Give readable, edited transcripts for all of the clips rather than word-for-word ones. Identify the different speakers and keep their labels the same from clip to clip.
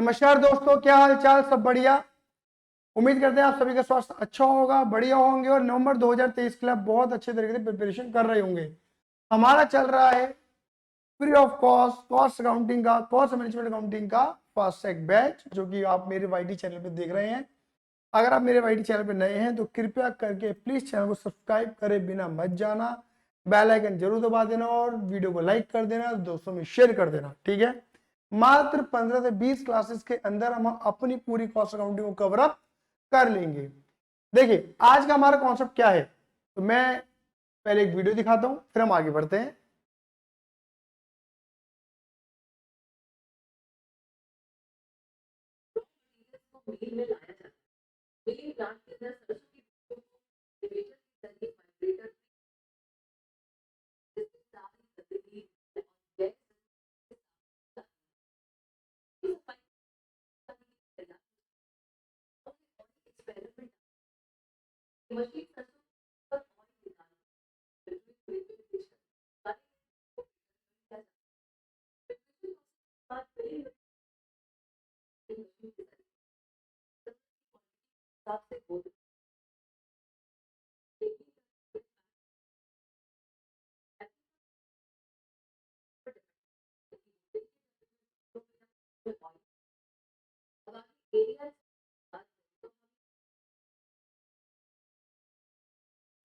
Speaker 1: नमस्कार दोस्तों, क्या हाल चाल? सब बढ़िया। उम्मीद करते हैं आप सभी का स्वास्थ्य अच्छा होगा, बढ़िया होंगे और नवंबर 2023 के लिए आप बहुत अच्छे तरीके से प्रिपरेशन कर रहे होंगे। हमारा चल रहा है free of cost cost accounting का, कॉस्ट मैनेजमेंट अकाउंटिंग का फास्ट ट्रैक बैच, जो कि आप मेरे वाईटी चैनल पे देख रहे हैं। अगर आप मेरे वाईटी चैनल पे नए हैं तो कृपया करके प्लीज चैनल को सब्सक्राइब करे बिना मत जाना। बेल आइकन जरूर दबा देना और वीडियो को लाइक कर देना, दोस्तों में शेयर कर देना, ठीक है। मात्र 15 से 20 क्लासेस के अंदर हम अपनी पूरी कॉस्ट अकाउंटिंग को कवर अप कर लेंगे। देखिए आज का हमारा कॉन्सेप्ट क्या है, तो मैं पहले एक वीडियो दिखाता हूं, फिर हम आगे बढ़ते हैं।
Speaker 2: मिल में लाया जाता है। मिलिंग प्लांट के अंदर सरसों की बीजों को एलिवेटर के जरिए वाइब्रेटर जिससे सारी गंदगी और गैस एक्सपेरिमेंट मशीन सरसों पर ऑयल निकालना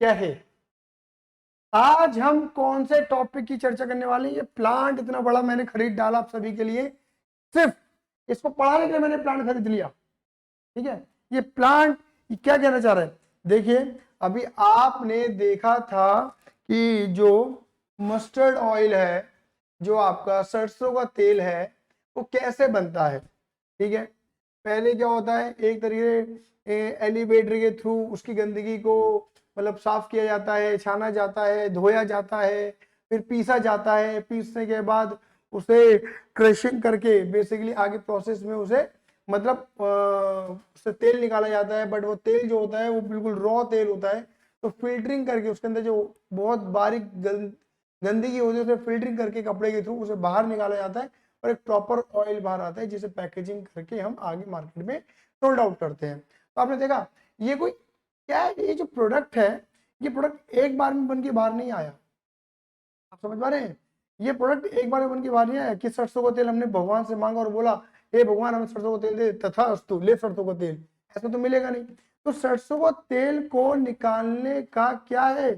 Speaker 1: क्या है आज हम कौन से टॉपिक की चर्चा करने वाले हैं? ये प्लांट इतना बड़ा मैंने खरीद डाला आप सभी के लिए, सिर्फ इसको पढ़ाने के लिए मैंने प्लांट खरीद लिया, ठीक है। ये प्लांट ये क्या कहना चाह रहा है, देखिए अभी आपने देखा था कि जो मस्टर्ड ऑयल है, जो आपका सरसों का तेल है, वो कैसे बनता है, ठीक है। पहले क्या होता है, एक तरीके एलिवेटर के थ्रू उसकी गंदगी को मतलब साफ किया जाता है, छाना जाता है, धोया जाता है, फिर पीसा जाता है, पीसने के बाद उसे क्रशिंग करके बेसिकली आगे प्रोसेस में उसे मतलब उससे तेल निकाला जाता है। बट वो तेल जो होता है वो बिल्कुल रॉ तेल होता है, तो फिल्टरिंग करके उसके अंदर जो बहुत बारीक गंदगी होती है उसे फिल्टरिंग करके कपड़े के थ्रू उसे बाहर निकाला जाता है और एक प्रॉपर ऑयल बाहर आता है, जिसे पैकेजिंग करके हम आगे मार्केट में सोल्ड आउट करते हैं। तो आपने देखा ये कोई क्या है, ये जो प्रोडक्ट है, ये प्रोडक्ट एक बार में बन के बाहर नहीं आया। आप समझ पा रहे हैं, ये प्रोडक्ट एक बार में बन के बाहर नहीं आया कि सरसों का तेल हमने भगवान से मांगा और बोला हे भगवान हमें सरसों का तेल दे, तथास्तु ले सरसों का तेल, ऐसा तो मिलेगा नहीं। तो सरसों का तेल को निकालने का क्या है,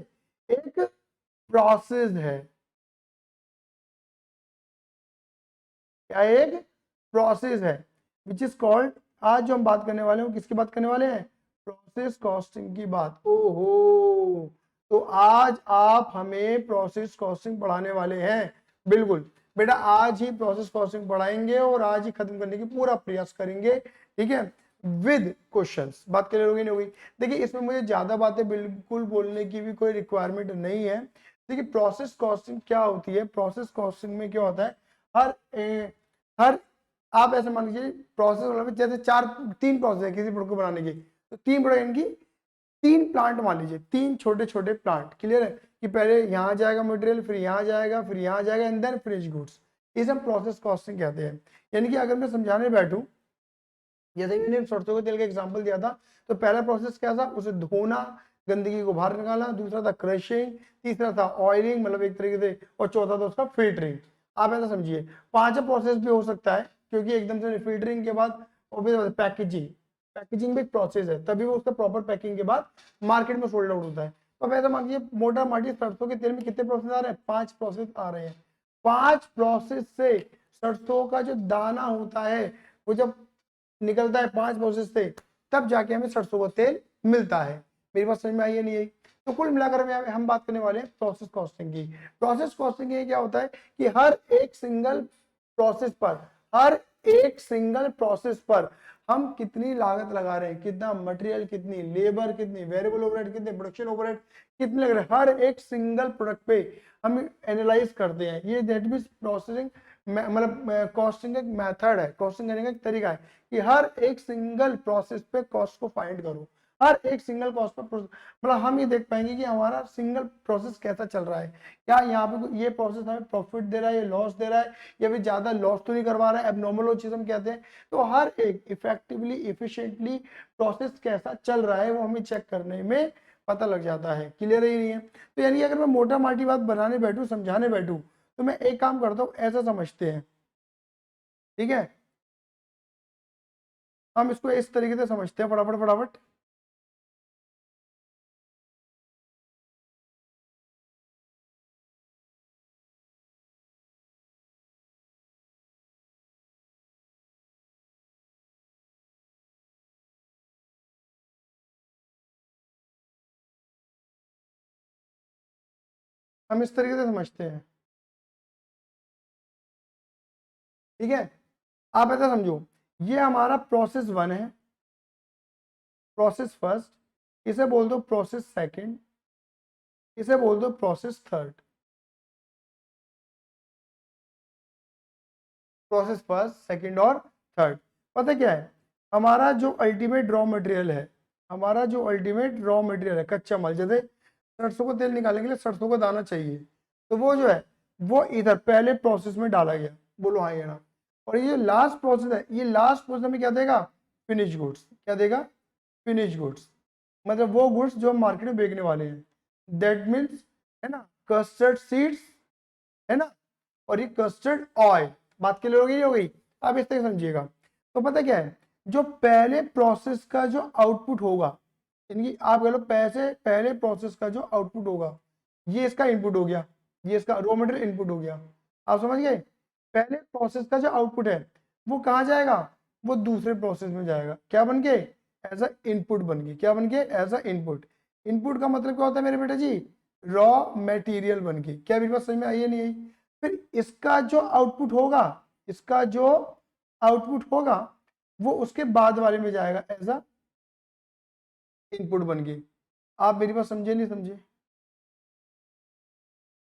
Speaker 1: एक प्रोसेस है। क्या एक प्रोसेस है विच इज कॉल्ड, आज जो हम बात करने वाले हैं किसकी बात करने वाले हैं, प्रोसेस कॉस्टिंग की बात। ओहो, तो आज आप हमें प्रोसेस कॉस्टिंग पढ़ाने वाले हैं। बिल्कुल बेटा, आज ही प्रोसेस कॉस्टिंग पढ़ाएंगे और आज ही खत्म करने की पूरा प्रयास करेंगे, ठीक है, विद क्वेश्चंस। बात क्लियर होगी नहीं होगी? देखिए इसमें मुझे ज्यादा बातें बिल्कुल बोलने की भी कोई रिक्वायरमेंट नहीं है। देखिए प्रोसेस कॉस्टिंग क्या होती है, प्रोसेस कॉस्टिंग में क्या होता है, हर हर आप ऐसे मान लीजिए प्रोसेस मतलब जैसे तीन प्रोसेस है किसी प्रोडक्ट को बनाने की, तो तीन प्रोडक्ट इनकी तीन प्लांट मान लीजिए, तीन छोटे छोटे प्लांट, क्लियर है कि पहले यहाँ जाएगा मटेरियल, फिर यहाँ जाएगा, फिर यहाँ जाएगा, एंड देन फिनिश गुड्स। इसे हम प्रोसेस कॉस्टिंग कहते हैं। यानी कि अगर मैं समझाने बैठूं, जैसे मैंने सरसों के तेल का एग्जांपल दिया था, तो पहला प्रोसेस क्या था, उसे धोना, गंदगी को बाहर निकालना, दूसरा था क्रशिंग, तीसरा था ऑयलिंग मतलब एक तरीके से, और चौथा था उसका फिल्टरिंग। आप ऐसा समझिए पांचवा प्रोसेस भी हो सकता है, क्योंकि एकदम से फिल्टरिंग के बाद पैकेजिंग, पैकेजिंग भी एक प्रोसेस है, तभी वो उसका प्रॉपर पैकिंग के बाद मार्केट में सोल्ड आउट होता है। तो अब ऐसा मान लीजिए मोटा माटी सरसों के तेल में कितने प्रोसेस आ रहे हैं, 5 प्रोसेस आ रहे हैं। 5 प्रोसेस से सरसों का जो दाना होता है वो जब निकलता है 5 प्रोसेस से, तब जाके हमें सरसों का तेल मिलता है। मेरी बात समझ में आई है नहीं आई? तो कुल मिलाकर हम बात करने वाले हैं प्रोसेस कॉस्टिंग की। प्रोसेस कॉस्टिंग ये क्या होता है कि हर एक सिंगल प्रोसेस पर हम कितनी लागत लगा रहे हैं, कितना मटेरियल, कितनी लेबर, कितनी वेरिएबल ओवरहेड, कितने प्रोडक्शन ओवरहेड कितने लग रहे हैं, हर एक सिंगल प्रोडक्ट पे हम एनालाइज करते हैं। ये दैट मींस प्रोसेसिंग मतलब कॉस्टिंग एक मेथड है, कॉस्टिंग करने का एक तरीका है कि हर एक सिंगल प्रोसेस पे कॉस्ट को फाइंड करो। हर एक सिंगल कॉस्ट पर मतलब हम ये देख पाएंगे कि हमारा सिंगल प्रोसेस कैसा चल रहा है, क्या यहाँ पे ये प्रोसेस हमें प्रॉफिट दे रहा है, ये लॉस दे रहा है, या फिर ज्यादा लॉस तो नहीं करवा रहा है, एबनॉर्मल वो चीज हम कहते हैं। तो हर एक इफेक्टिवली इफिशिएंटली प्रोसेस कैसा चल रहा है वो हमें चेक करने में पता लग जाता है। क्लियर ही नहीं है? तो यानी अगर मैं मोटा माटी बात बनाने बैठूं, समझाने बैठूं, तो मैं एक काम करता हूँ, ऐसा समझते हैं, ठीक है, हम इसको इस तरीके से समझते हैं, फटाफट फटाफट। हम इस तरीके से समझते हैं, ठीक है। आप ऐसा समझो, ये हमारा प्रोसेस 1 है, प्रोसेस फर्स्ट, इसे बोल दो प्रोसेस सेकंड, इसे बोल दो process third. Process first, second और थर्ड। पता क्या है, हमारा जो अल्टीमेट रॉ मटेरियल है, हमारा जो अल्टीमेट रॉ मटेरियल है, कच्चा माल, जैसे सरसों को तेल निकालने के लिए सरसों का दाना चाहिए, तो वो जो है वो इधर पहले प्रोसेस में डाला गया, बोलो हाँ या ना। और ये जो लास्ट प्रोसेस है, ये लास्ट प्रोसेस में क्या देगा, फिनिश गुड्स। क्या देगा, फिनिश गुड्स। मतलब वो गुड्स जो हम मार्केट में बेचने वाले हैं, दैट मीन्स, है ना, कस्टर्ड सीड्स, है ना, और ये कस्टर्ड ऑयल। बात क्लियर हो गई, हो गई? अब इस तरह समझिएगा। तो पता क्या है, जो पहले प्रोसेस का जो आउटपुट होगा, यानी आप कह लो पैसे, पहले प्रोसेस का जो आउटपुट होगा, ये इसका इनपुट हो गया, ये इसका रॉ मटेरियल इनपुट हो गया। आप समझ गए? पहले प्रोसेस का जो आउटपुट है वो कहाँ जाएगा, वो दूसरे प्रोसेस में जाएगा, क्या बन के, एज अ इनपुट बन के। क्या बन के, एज अ इनपुट। इनपुट का मतलब क्या होता है मेरे बेटे जी, रॉ मटेरियल बन के। क्या मेरी बात समझ में आई है नहीं आई? फिर इसका जो आउटपुट होगा, इसका जो आउटपुट होगा वो उसके बाद वाले में जाएगा एज अ इनपुट बन के। आप मेरी बात समझे नहीं समझे?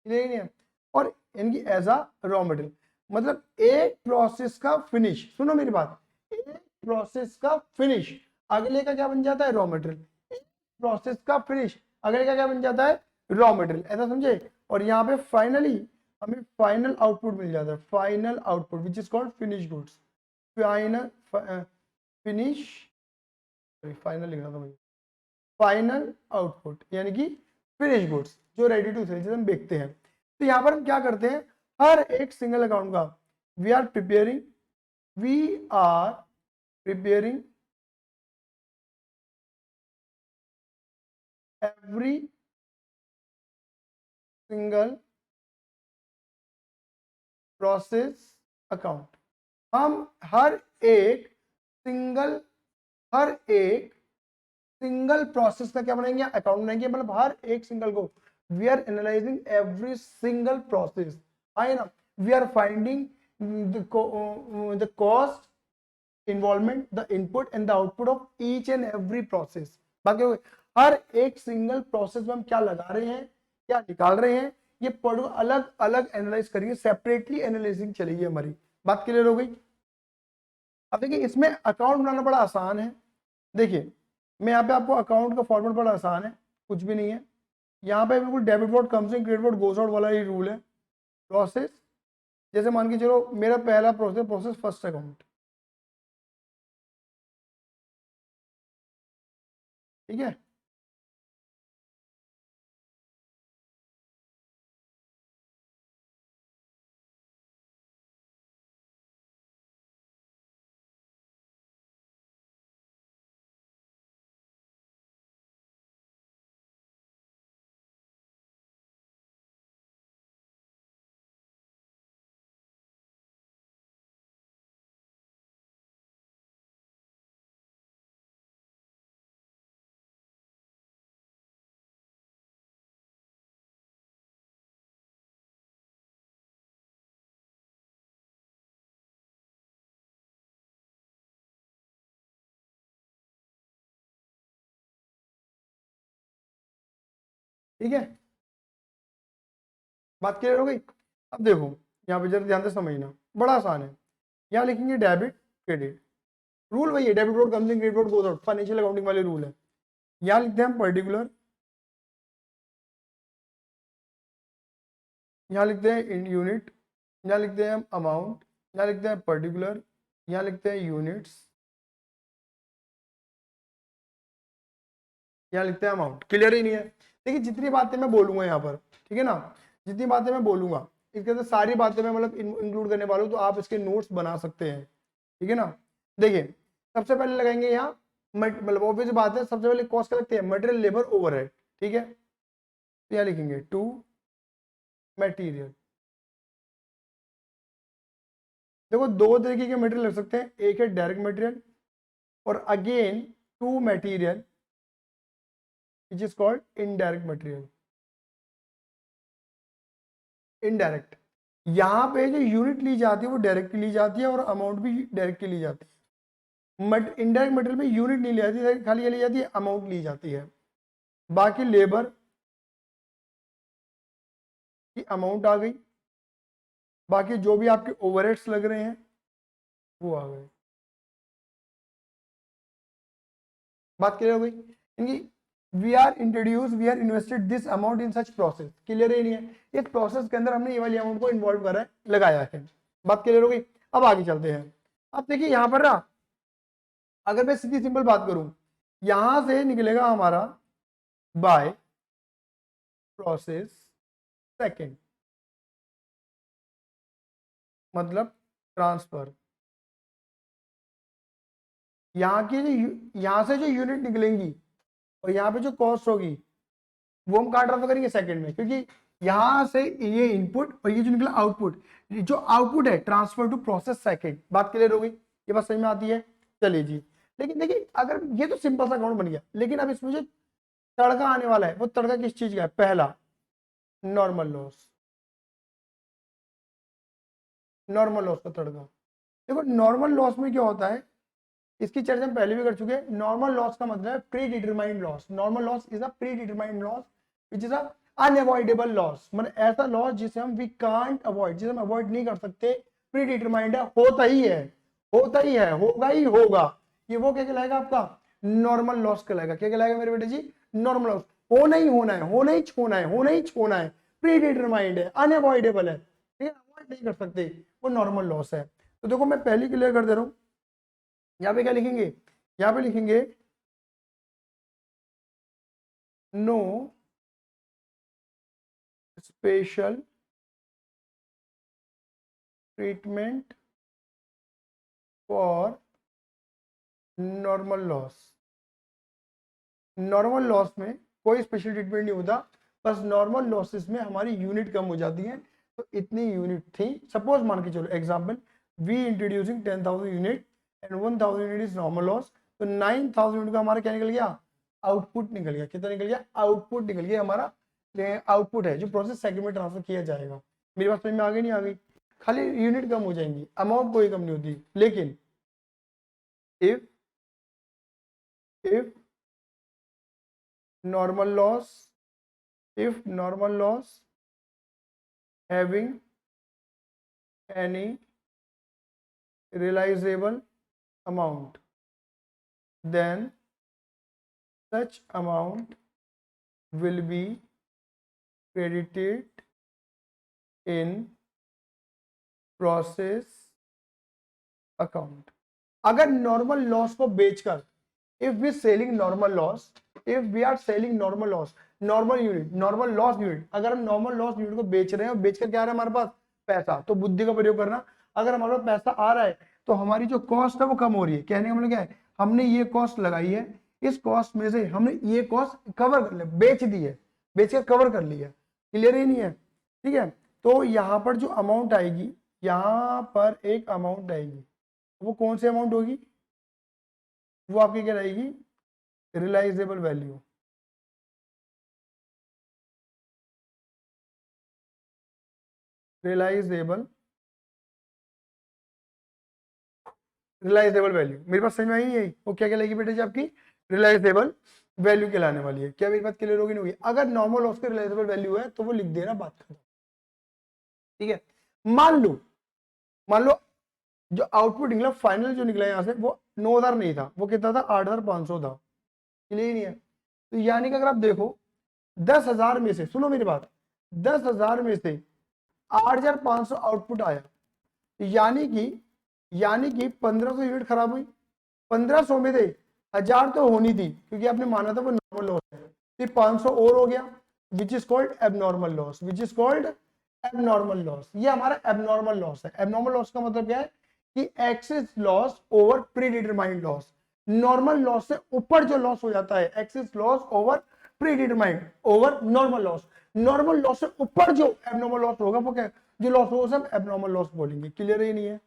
Speaker 1: नहीं है। और इनकी एज अ रॉ मटेरियल, मतलब एक प्रोसेस का फिनिश, सुनो मेरी बात, एक प्रोसेस का फिनिश अगले का क्या बन जाता है, रॉ मटेरियल। एक प्रोसेस का फिनिश अगले का क्या बन जाता है, रॉ मटेरियल। ऐसा समझे? और यहाँ पे फाइनली हमें फाइनल आउटपुट मिल जाता है, final output which is called finish goods. Final finish, final लिखना था मुझे, फाइनल आउटपुट यानी कि फिनिश गुड्स जो रेडी टू सेल हम बेचते हैं। तो यहाँ पर हम क्या करते हैं, हर एक सिंगल अकाउंट का we are preparing, we are preparing every single process account. हम हर एक सिंगल, हर एक सिंगल प्रोसेस का क्या बनाएंगे, अकाउंट बनाएंगे। मतलब हर एक सिंगल को we are analysing every single process, है ना। We are finding the cost, involvement, the input and the output of each and every process. बाकी हर एक सिंगल प्रोसेस में हम क्या लगा रहे हैं, क्या निकाल रहे हैं, ये पढ़ो, अलग अलग एनालाइज करिए, सेपरेटली एनालाइजिंग चलेगी हमारी। बात क्लियर हो गई? अब देखिए इसमें अकाउंट बनाना बड़ा आसान है। देखिए मैं यहाँ पे आपको अकाउंट का फॉर्मेट बड़ा आसान है, कुछ भी नहीं है। यहाँ पे बिल्कुल debit vote comes in, credit vote goes out वाला ही रूल है। प्रोसेस, जैसे मान के चलो मेरा पहला प्रोसेस, प्रोसेस फर्स्ट अकाउंट, ठीक है। ठीक है, बात क्लियर हो गई? अब देखो यहाँ पे जरा ध्यान से समझना, बड़ा आसान है। यहाँ लिखेंगे डेबिट क्रेडिट, रूल वही है, debit vote comes in, credit vote goes out, financial accounting वाले रूल है। यहां लिखते हैं पर्टिकुलर, यहां लिखते हैं इन यूनिट, यहां लिखते हैं अमाउंट, यहां लिखते हैं पर्टिकुलर, यहां लिखते हैं यूनिट्स, यहाँ लिखते हैं अमाउंट। क्लियर ही नहीं है? देखिए जितनी बातें मैं बोलूंगा यहाँ पर, ठीक है ना, जितनी बातें मैं बोलूंगा इसके अंदर सारी बातें मैं मतलब इंक्लूड करने वाला हूँ, तो आप इसके नोट्स बना सकते हैं, ठीक है ना। देखिए सबसे पहले लगाएंगे यहाँ मतलब ऑब्वियस बात है, सबसे पहले कॉस्ट क्या लगती है, मटेरियल लेबर ओवरहेड, ठीक है। तो यहाँ लिखेंगे टू मटेरियल। देखो दो तरीके के मटेरियल लग सकते हैं, एक है डायरेक्ट मटेरियल और again two material which is called indirect material. Indirect, यहाँ पे जो यूनिट ली जाती है वो डायरेक्ट ली जाती है और अमाउंट भी डायरेक्ट ली जाती है। इनडायरेक्ट मटेरियल में यूनिट नहीं ली जाती, खाली ये ली जाती है अमाउंट ली जाती है। बाकी लेबर की अमाउंट आ गई, बाकी जो भी आपके ओवरहेड्स लग रहे हैं वो आ गए। बात क्लियर हो गई इनकी। We are invested this amount in such process. Clear ही नहीं है, इस प्रोसेस के अंदर हमने ये वाली अमाउंट को इन्वॉल्व करा है, लगाया है। बात क्लियर हो गई। अब आगे चलते हैं। अब देखिए यहाँ पर ना, अगर मैं सीधी सिंपल बात करूं, यहां से निकलेगा हमारा बाय प्रोसेस सेकंड, मतलब ट्रांसफर। यहाँ की यहाँ से जो यूनिट निकलेंगी और यहाँ पे जो कॉस्ट होगी वो हम कहाँ ट्रांसफर करेंगे, सेकंड में, क्योंकि यहाँ से ये इनपुट और ये जो निकला आउटपुट, जो आउटपुट है ट्रांसफर टू प्रोसेस सेकंड। बात क्लियर हो गई, ये बात समझ में आती है। चलिए जी, लेकिन देखिए अगर ये तो सिंपल सा अकाउंट बन गया, लेकिन अब इसमें जो तड़का आने वाला है वो तड़का किस चीज का है, पहला नॉर्मल लॉस, नॉर्मल लॉस का तड़का। देखो नॉर्मल लॉस में क्या होता है, इसकी चर्चा हम पहले भी कर चुके हैं। नॉर्मल लॉस का मतलब है pre determined loss. Normal loss is a pre determined loss which is a unavoidable loss, मतलब ऐसा लॉस जिसे हम वी कांट अवॉइड, जिसे हम अवॉइड नहीं कर सकते, प्री डिटरमाइंड है, होता ही है, होता ही है, होगा ही होगा। ये वो क्या कहलाएगा, आपका नॉर्मल लॉस कहलाएगा। क्या कहलाएगा मेरे बेटे जी, नॉर्मल लॉस। होना ही होना है, होना ही छोड़ना है, होना ही छोड़ना है, प्री डिटरमाइंड है, अनअवॉइडेबल है, ठीक है, अवॉइड नहीं कर सकते, वो नॉर्मल लॉस है। तो देखो मैं पहले क्लियर कर दे रहा हूं, यहाँ पे क्या लिखेंगे, यहाँ पे लिखेंगे no special treatment for normal loss. Normal loss में कोई स्पेशल ट्रीटमेंट नहीं होता, बस नॉर्मल लॉसेस में हमारी यूनिट कम हो जाती है। तो इतनी यूनिट थी, सपोज मान के चलो example, we introducing 10,000 unit and 1,000 unit is normal loss, तो 9,000 यूनिट का हमारा क्या निकल गया, आउटपुट निकल गया। कितना निकल गया, आउटपुट निकल गया हमारा। आउटपुट है जो प्रोसेस सेकंड में ट्रांसफर किया जाएगा। मेरी बात समझ में आ गई, नहीं आ गई? खाली यूनिट कम हो जाएंगी, अमाउंट कोई कम नहीं होती। लेकिन if if normal loss, if normal loss having any realizable amount, then such amount will be credited in process account। अगर नॉर्मल लॉस को बेचकर, if we selling normal loss, if we are selling normal loss, normal unit, normal loss unit, अगर हम normal loss unit को बेच रहे हैं और बेचकर क्या आ रहा है हमारे पास, पैसा, तो बुद्धि का प्रयोग करना। अगर हमारे पास पैसा आ रहा है तो हमारी जो कॉस्ट है वो कम हो रही है। कहने का मतलब क्या है, हमने ये कॉस्ट लगाई है, इस कॉस्ट में से हमने ये कॉस्ट कवर कर लिया, बेच दी है, बेच कर कवर कर लिया। क्लियर ही नहीं है? ठीक है, तो यहाँ पर जो अमाउंट आएगी, यहाँ पर एक अमाउंट आएगी, वो कौन सी अमाउंट होगी, वो आपकी क्या रहेगी, realisable value. Realisable realisable value, मेरे पास समझ में आई है? वो क्या कहलाएगी बेटे जी, आपकी रियलाइजेबल वैल्यू कहलाने वाली है। क्या मेरी बात क्लियर होगी, नहीं होगी? अगर नॉर्मल लॉस की रियलाइजेबल वैल्यू है तो वो लिख देना, बात खत्म। ठीक है, मान लो जो आउटपुट निकला, फाइनल जो निकला यहाँ से, वो 9,000 नहीं था, वो कितना था, 8,500 था। क्लियर नहीं है? तो यानी कि अगर आप देखो 10,000 में से, सुनो मेरी बात, 10,000 में से 8,500 आउटपुट आया, यानी कि 1,500 यूनिट खराब हुई। 1,500 में से 1,000 तो होनी थी क्योंकि आपने माना था वो नॉर्मल लॉस है, फिर 500 और हो गया, which is called abnormal loss, which is called abnormal loss. ये हमारा एबनॉर्मल लॉस है। एबनॉर्मल लॉस का मतलब क्या है कि excess loss over predetermined loss. Normal loss से ऊपर जो लॉस हो जाता है, excess loss over predetermined over normal loss. Normal loss से ऊपर जो एबनॉर्मल लॉस होगा वो क्या, जो लॉस होगा सब एबनॉर्मल लॉस बोलेंगे। क्लियर ही नहीं है?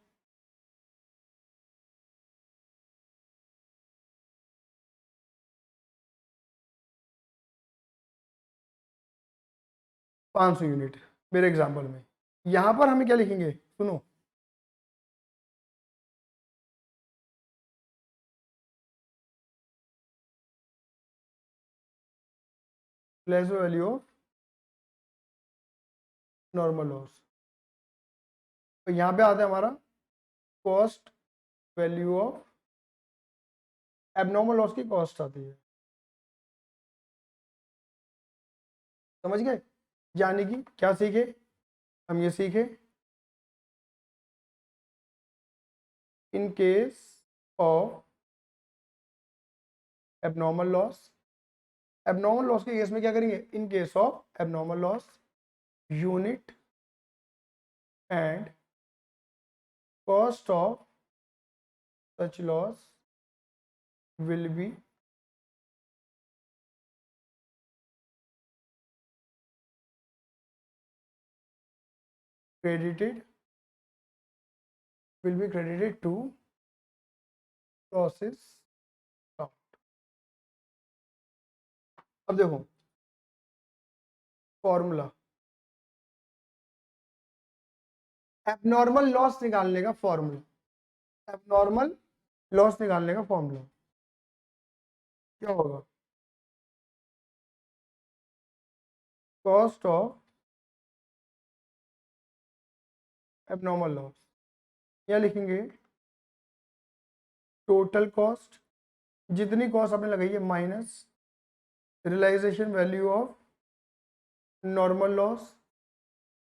Speaker 1: पाँच सौ यूनिट मेरे एग्जाम्पल में, यहां पर हमें क्या लिखेंगे, सुनो, place value of normal loss. तो यहाँ पे आता है हमारा cost value of abnormal loss की कॉस्ट आती है। समझ गए? यानी कि क्या सीखे हम, ये सीखे in case of abnormal loss, abnormal loss के केस में क्या करेंगे, in case of abnormal loss unit and cost of such loss will be credited to losses account। अब देखो फॉर्मूला, एबनॉर्मल लॉस निकालने का फॉर्मूला, एबनॉर्मल लॉस निकालने का फॉर्मूला क्या होगा, कॉस्ट ऑफ एबनॉर्मल लॉस, या लिखेंगे टोटल कॉस्ट, जितनी कॉस्ट आपने लगाई है minus realisation value of normal loss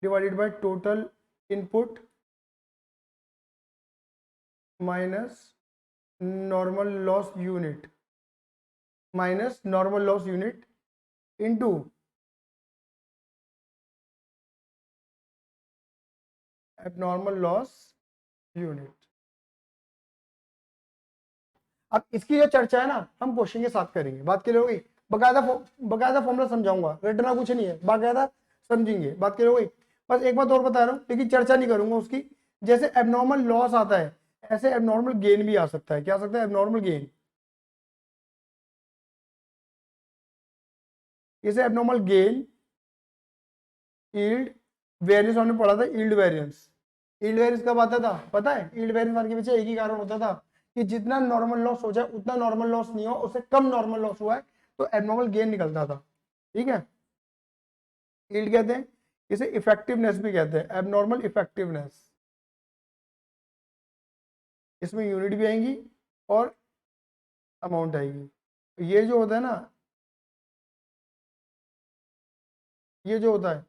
Speaker 1: divided by total input minus normal loss unit, minus normal loss unit into abnormal loss unit. अब इसकी जो चर्चा है ना हम क्वेश्चन के साथ करेंगे, बात क्लियर हो गई? बकायदा फॉर्मूला समझाऊंगा, रटना कुछ नहीं है, बाकायदा समझेंगे, बात क्लियर हो गई? बस एक बात और बता रहा हूँ, लेकिन चर्चा नहीं करूंगा उसकी। जैसे एबनॉर्मल लॉस आता है ऐसे एबनॉर्मल गेन भी आ सकता है। क्या आ सकता है? Abnormal gain. जैसे एबनॉर्मल गेन, यील्ड वेरियंस हमने पढ़ा था, यील्ड वेरियंस। यील्ड वेरियंस कब आता था पता है? यील्ड वेरियंस आने के पीछे एक ही कारण होता था कि जितना नॉर्मल लॉस हो जाए उतना नॉर्मल लॉस नहीं हो, उससे कम नॉर्मल लॉस हुआ है तो एबनॉर्मल गेन निकलता था। ठीक है, यील्ड कहते हैं, इसे इफेक्टिवनेस भी कहते हैं, एबनॉर्मल इफेक्टिवनेस। इसमें यूनिट भी आएंगी और अमाउंट आएगी। ये जो होता है ना, ये जो होता है,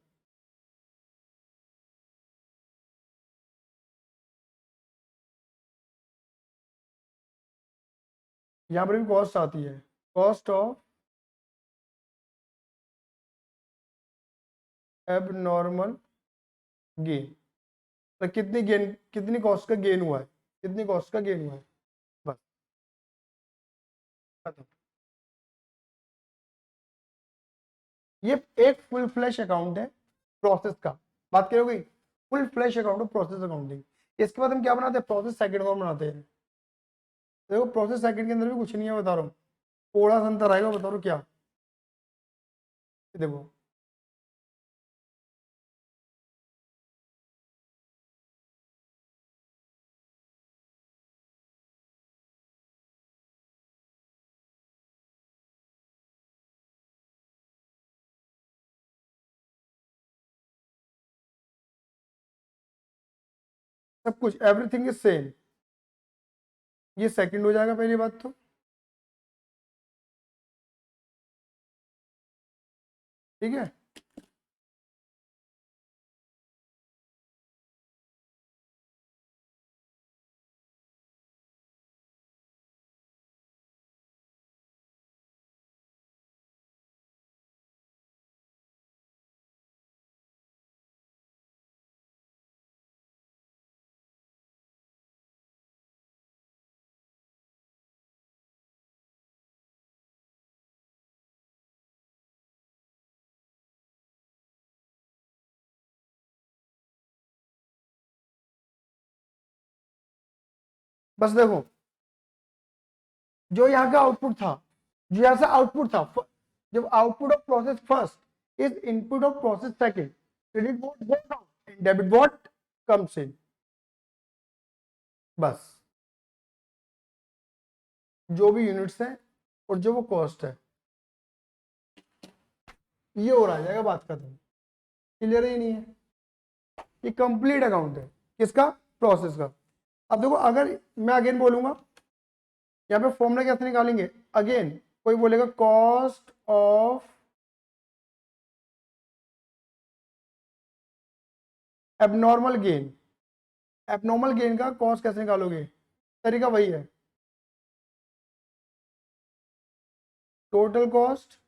Speaker 1: यहाँ पर भी कॉस्ट आती है, कॉस्ट ऑफ एबनॉर्मल गेन। तो कितनी गेन, कितनी कॉस्ट का गेन हुआ है, कितनी कॉस्ट का गेन हुआ है, बस खत्म। ये एक फुल फ्लैश अकाउंट है प्रोसेस का, बात करोगे, full flash account of process accounting. इसके बाद हम क्या बनाते हैं, प्रोसेस सेकंड फॉर्म बनाते हैं। देखो प्रोसेस सेकंड के अंदर भी कुछ नहीं है, बता रहा हूँ, थोड़ा सा अंतर आएगा, बता रहा हूँ क्या। देखो सब कुछ एवरीथिंग इज सेम, ये सेकंड हो जाएगा पहली बात तो। ठीक है। बस देखो, जो यहाँ का आउटपुट था, जो यहाँ से आउटपुट था, जब output of process first is input of process second, credit what goes out and debit what comes in. बस जो भी यूनिट्स हैं और जो वो कॉस्ट है, ये और आ जाएगा, बात खत्म। क्लियर ही नहीं है, ये कंप्लीट अकाउंट है किसका, प्रोसेस का। अब देखो, अगर मैं अगेन बोलूंगा, यहाँ पे फॉर्मूला कैसे निकालेंगे, अगेन कोई बोलेगा cost of abnormal gain, abnormal gain का कॉस्ट कैसे निकालोगे, तरीका वही है, total cost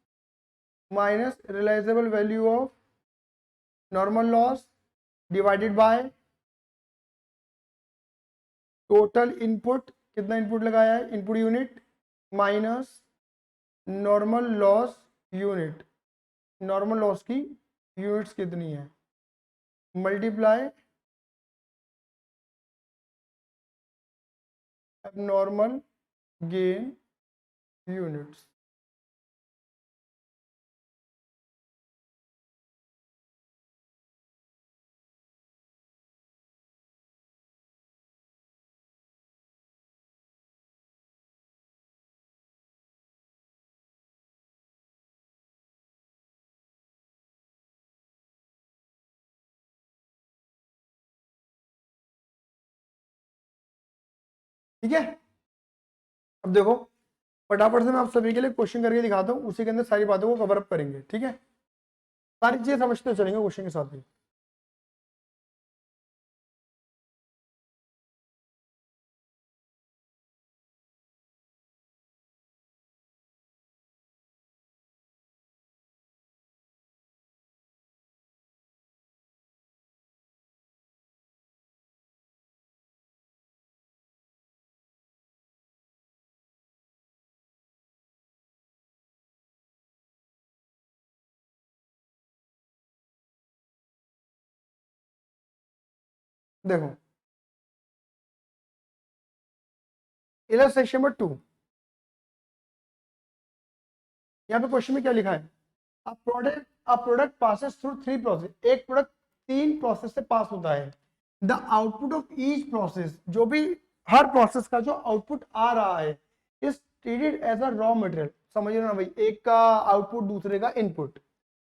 Speaker 1: minus realisable value of normal loss divided by total input, कितना इनपुट लगाया है, input unit, minus normal loss unit, normal loss की यूनिट्स कितनी है, मल्टीप्लाई एबनॉर्मल गेन यूनिट्स। ठीक है। अब देखो, फटाफट से मैं आप सभी के लिए क्वेश्चन करके दिखाता हूँ, उसी के अंदर सारी बातों को कवर अप करेंगे। ठीक है, सारी चीजें समझते चलेंगे क्वेश्चन के साथ ही। देखो, इलस्ट्रेशन नंबर 2, यहाँ पे क्वेश्चन में क्या लिखा है, a product passes through 3 process, एक प्रोडक्ट 3 प्रोसेस से पास होता है, the output of each process, जो भी हर प्रोसेस का जो आउटपुट आ रहा है, is treated as a raw material. समझ रहे हो ना भाई, एक का आउटपुट दूसरे का input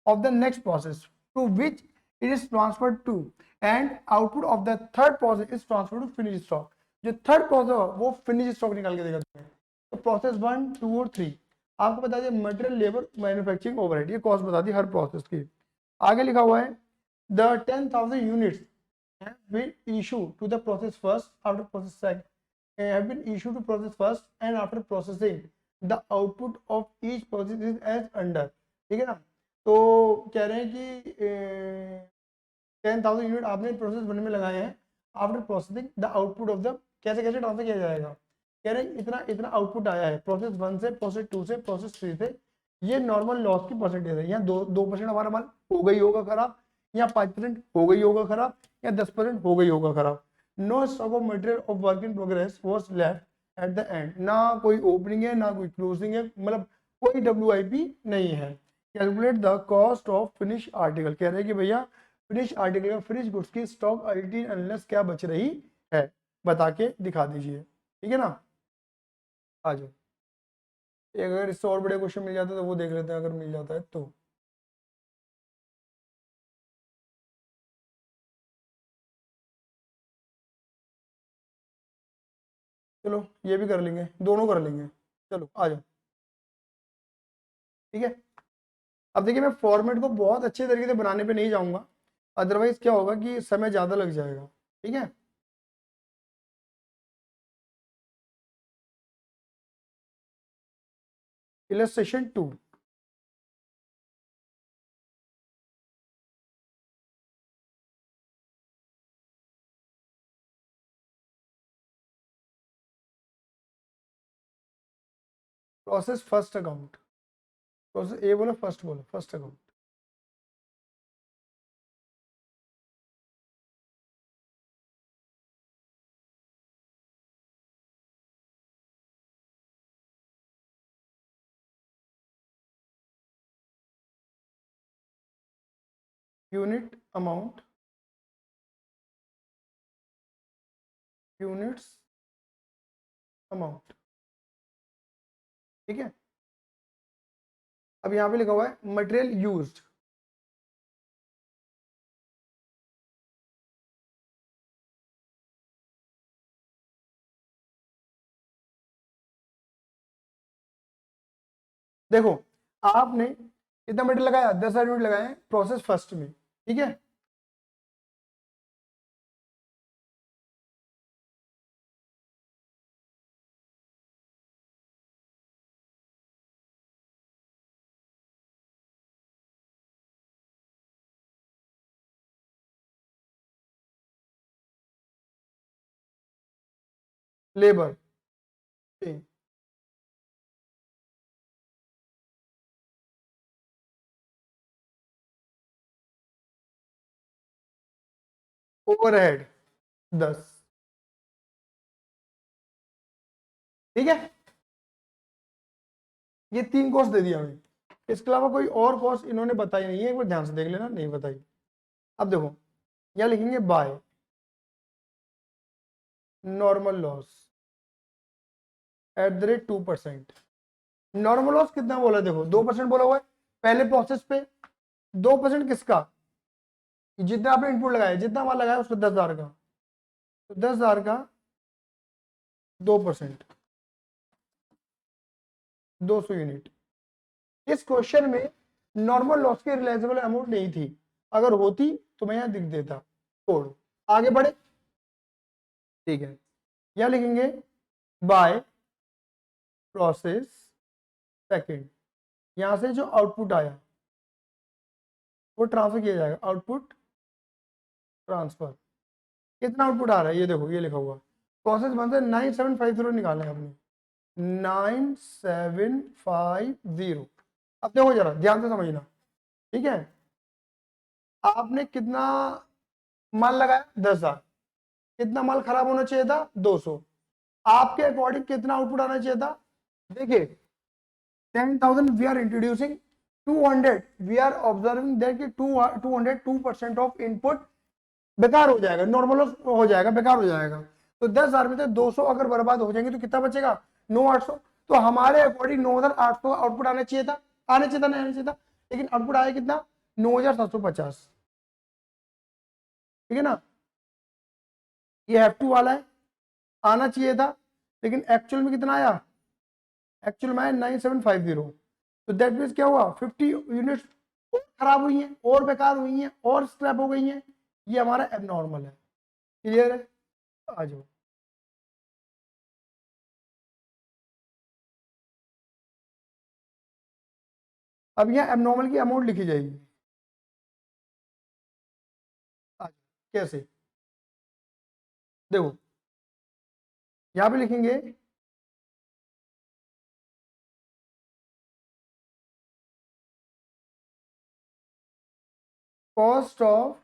Speaker 1: of the next process to which it is transferred to, and output of the third process is transferred to finished stock। जो थर्ड प्रोसेस वो फिनिश स्टॉक निकाल के देगा तुम्हें। तो प्रोसेस 1, 2 और 3 आपको बता दिया, मटेरियल, लेबर, मैन्युफैक्चरिंग, ओवरहेड, ये कॉस्ट बता दी हर प्रोसेस की। आगे लिखा हुआ है, the 10,000 units have been issued to the process first after process second, have been issued to process first and after processing the output of each process is as under। ठीक है ना, तो कह रहे हैं कि 10,000 यूनिट आपने प्रोसेस वन में लगाए हैं, after processing the output of the, कैसे कैसे ट्रांसफर किया जाएगा, कह रहे हैं इतना इतना आउटपुट आया है प्रोसेस 1 से, प्रोसेस 2 से, प्रोसेस 3 से, ये नॉर्मल लॉस की परसेंटेज है। यहाँ 2% हमारा माल हो गई होगा खराब, या 5% हो गई होगा खराब, या 10% हो गई होगा खराब। No stock of material of work in progress was left at the end, ना कोई ओपनिंग है ना कोई क्लोजिंग है, मतलब कोई WIP नहीं है। Calculate the cost of finish article, कह रहे हैं कि भैया फिनिश आर्टिकल या फिनिश गुड्स की स्टॉक अल्टी अनलेस क्या बच रही है, बता के दिखा दीजिए। ठीक है ना, आ जाओ। अगर इससे और बड़े क्वेश्चन मिल जाते तो वो देख लेते हैं, अगर मिल जाता है तो। चलो ये भी कर लेंगे, दोनों कर लेंगे। चलो आ जाओ। ठीक है, अब देखिए मैं फॉर्मेट को बहुत अच्छे तरीके से बनाने पे नहीं जाऊंगा, अदरवाइज क्या होगा कि समय ज़्यादा लग जाएगा। ठीक है, illustration 2। Process first account, process ए बोलो, फर्स्ट बोलो, first account. Unit amount, units amount. ठीक है, अब यहाँ पे लिखा हुआ है मटेरियल यूज्ड। देखो आपने कितना मटेरियल लगाया, 10,000 यूनिट लगाए हैं प्रोसेस फर्स्ट में। ठीक है, लेबर पे, ओवरहेड 10। ठीक है, ये 3 कॉस्ट दे दिया हमें, इसके अलावा कोई और कॉस्ट इन्होंने बताई नहीं है, एक बार ध्यान से देख लेना, नहीं बताई। अब देखो यहाँ लिखेंगे by normal loss at the rate 2%। Normal loss कितना बोला, देखो 2% बोला हुआ है पहले प्रोसेस पे। 2% किसका, जितना आपने इनपुट लगाया, जितना माल लगाया उसका 10,000 का, तो 10,000 का 2%, 200 यूनिट। इस क्वेश्चन में नॉर्मल लॉस की रियलाइजेबल अमाउंट नहीं थी, अगर होती तो मैं यहाँ लिख देता, छोड़ आगे बढ़े। ठीक है, यहाँ लिखेंगे बाय प्रोसेस सेकंड, यहाँ से जो आउटपुट आया वो ट्रांसफर किया जाएगा, आउटपुट ट्रांसफर। कितना आउटपुट आ रहा है ये देखो, ये लिखा हुआ प्रोसेस बनता है 9750 निकालना है आपने, 9750। अब देखो जरा ध्यान से समझना। ठीक है, आपने कितना माल लगाया, 10,000। कितना माल खराब होना चाहिए था, 200। आपके अकॉर्डिंग कितना आउटपुट आना चाहिए था, देखिए 10,000 we are introducing 200, we are observing that कि 202% ऑफ इनपुट बेकार हो जाएगा, नॉर्मल हो जाएगा, बेकार हो जाएगा। तो 10,000 में से 200 अगर बर्बाद हो जाएंगे तो कितना बचेगा, 9,800। तो हमारे अकॉर्डिंग 9,800 आउटपुट आना चाहिए था, आना चाहिए था, नहीं आना चाहिए था, लेकिन आउटपुट आया कितना, 9,750। ठीक है ना, ये F2 वाला है, आना चाहिए था, लेकिन एक्चुअल में कितना आया, एक्चुअल में आया 9750। तो दैट मीन्स क्या हुआ, 50 यूनिट्स और खराब हुई हैं, और बेकार हुई हैं, और स्क्रैप हो गई हैं, ये हमारा एबनॉर्मल है। क्लियर है, आ जाओ। अब यहाँ एबनॉर्मल की अमाउंट लिखी जाएगी, आ जाओ। कैसे, देखो यहाँ पे लिखेंगे cost of,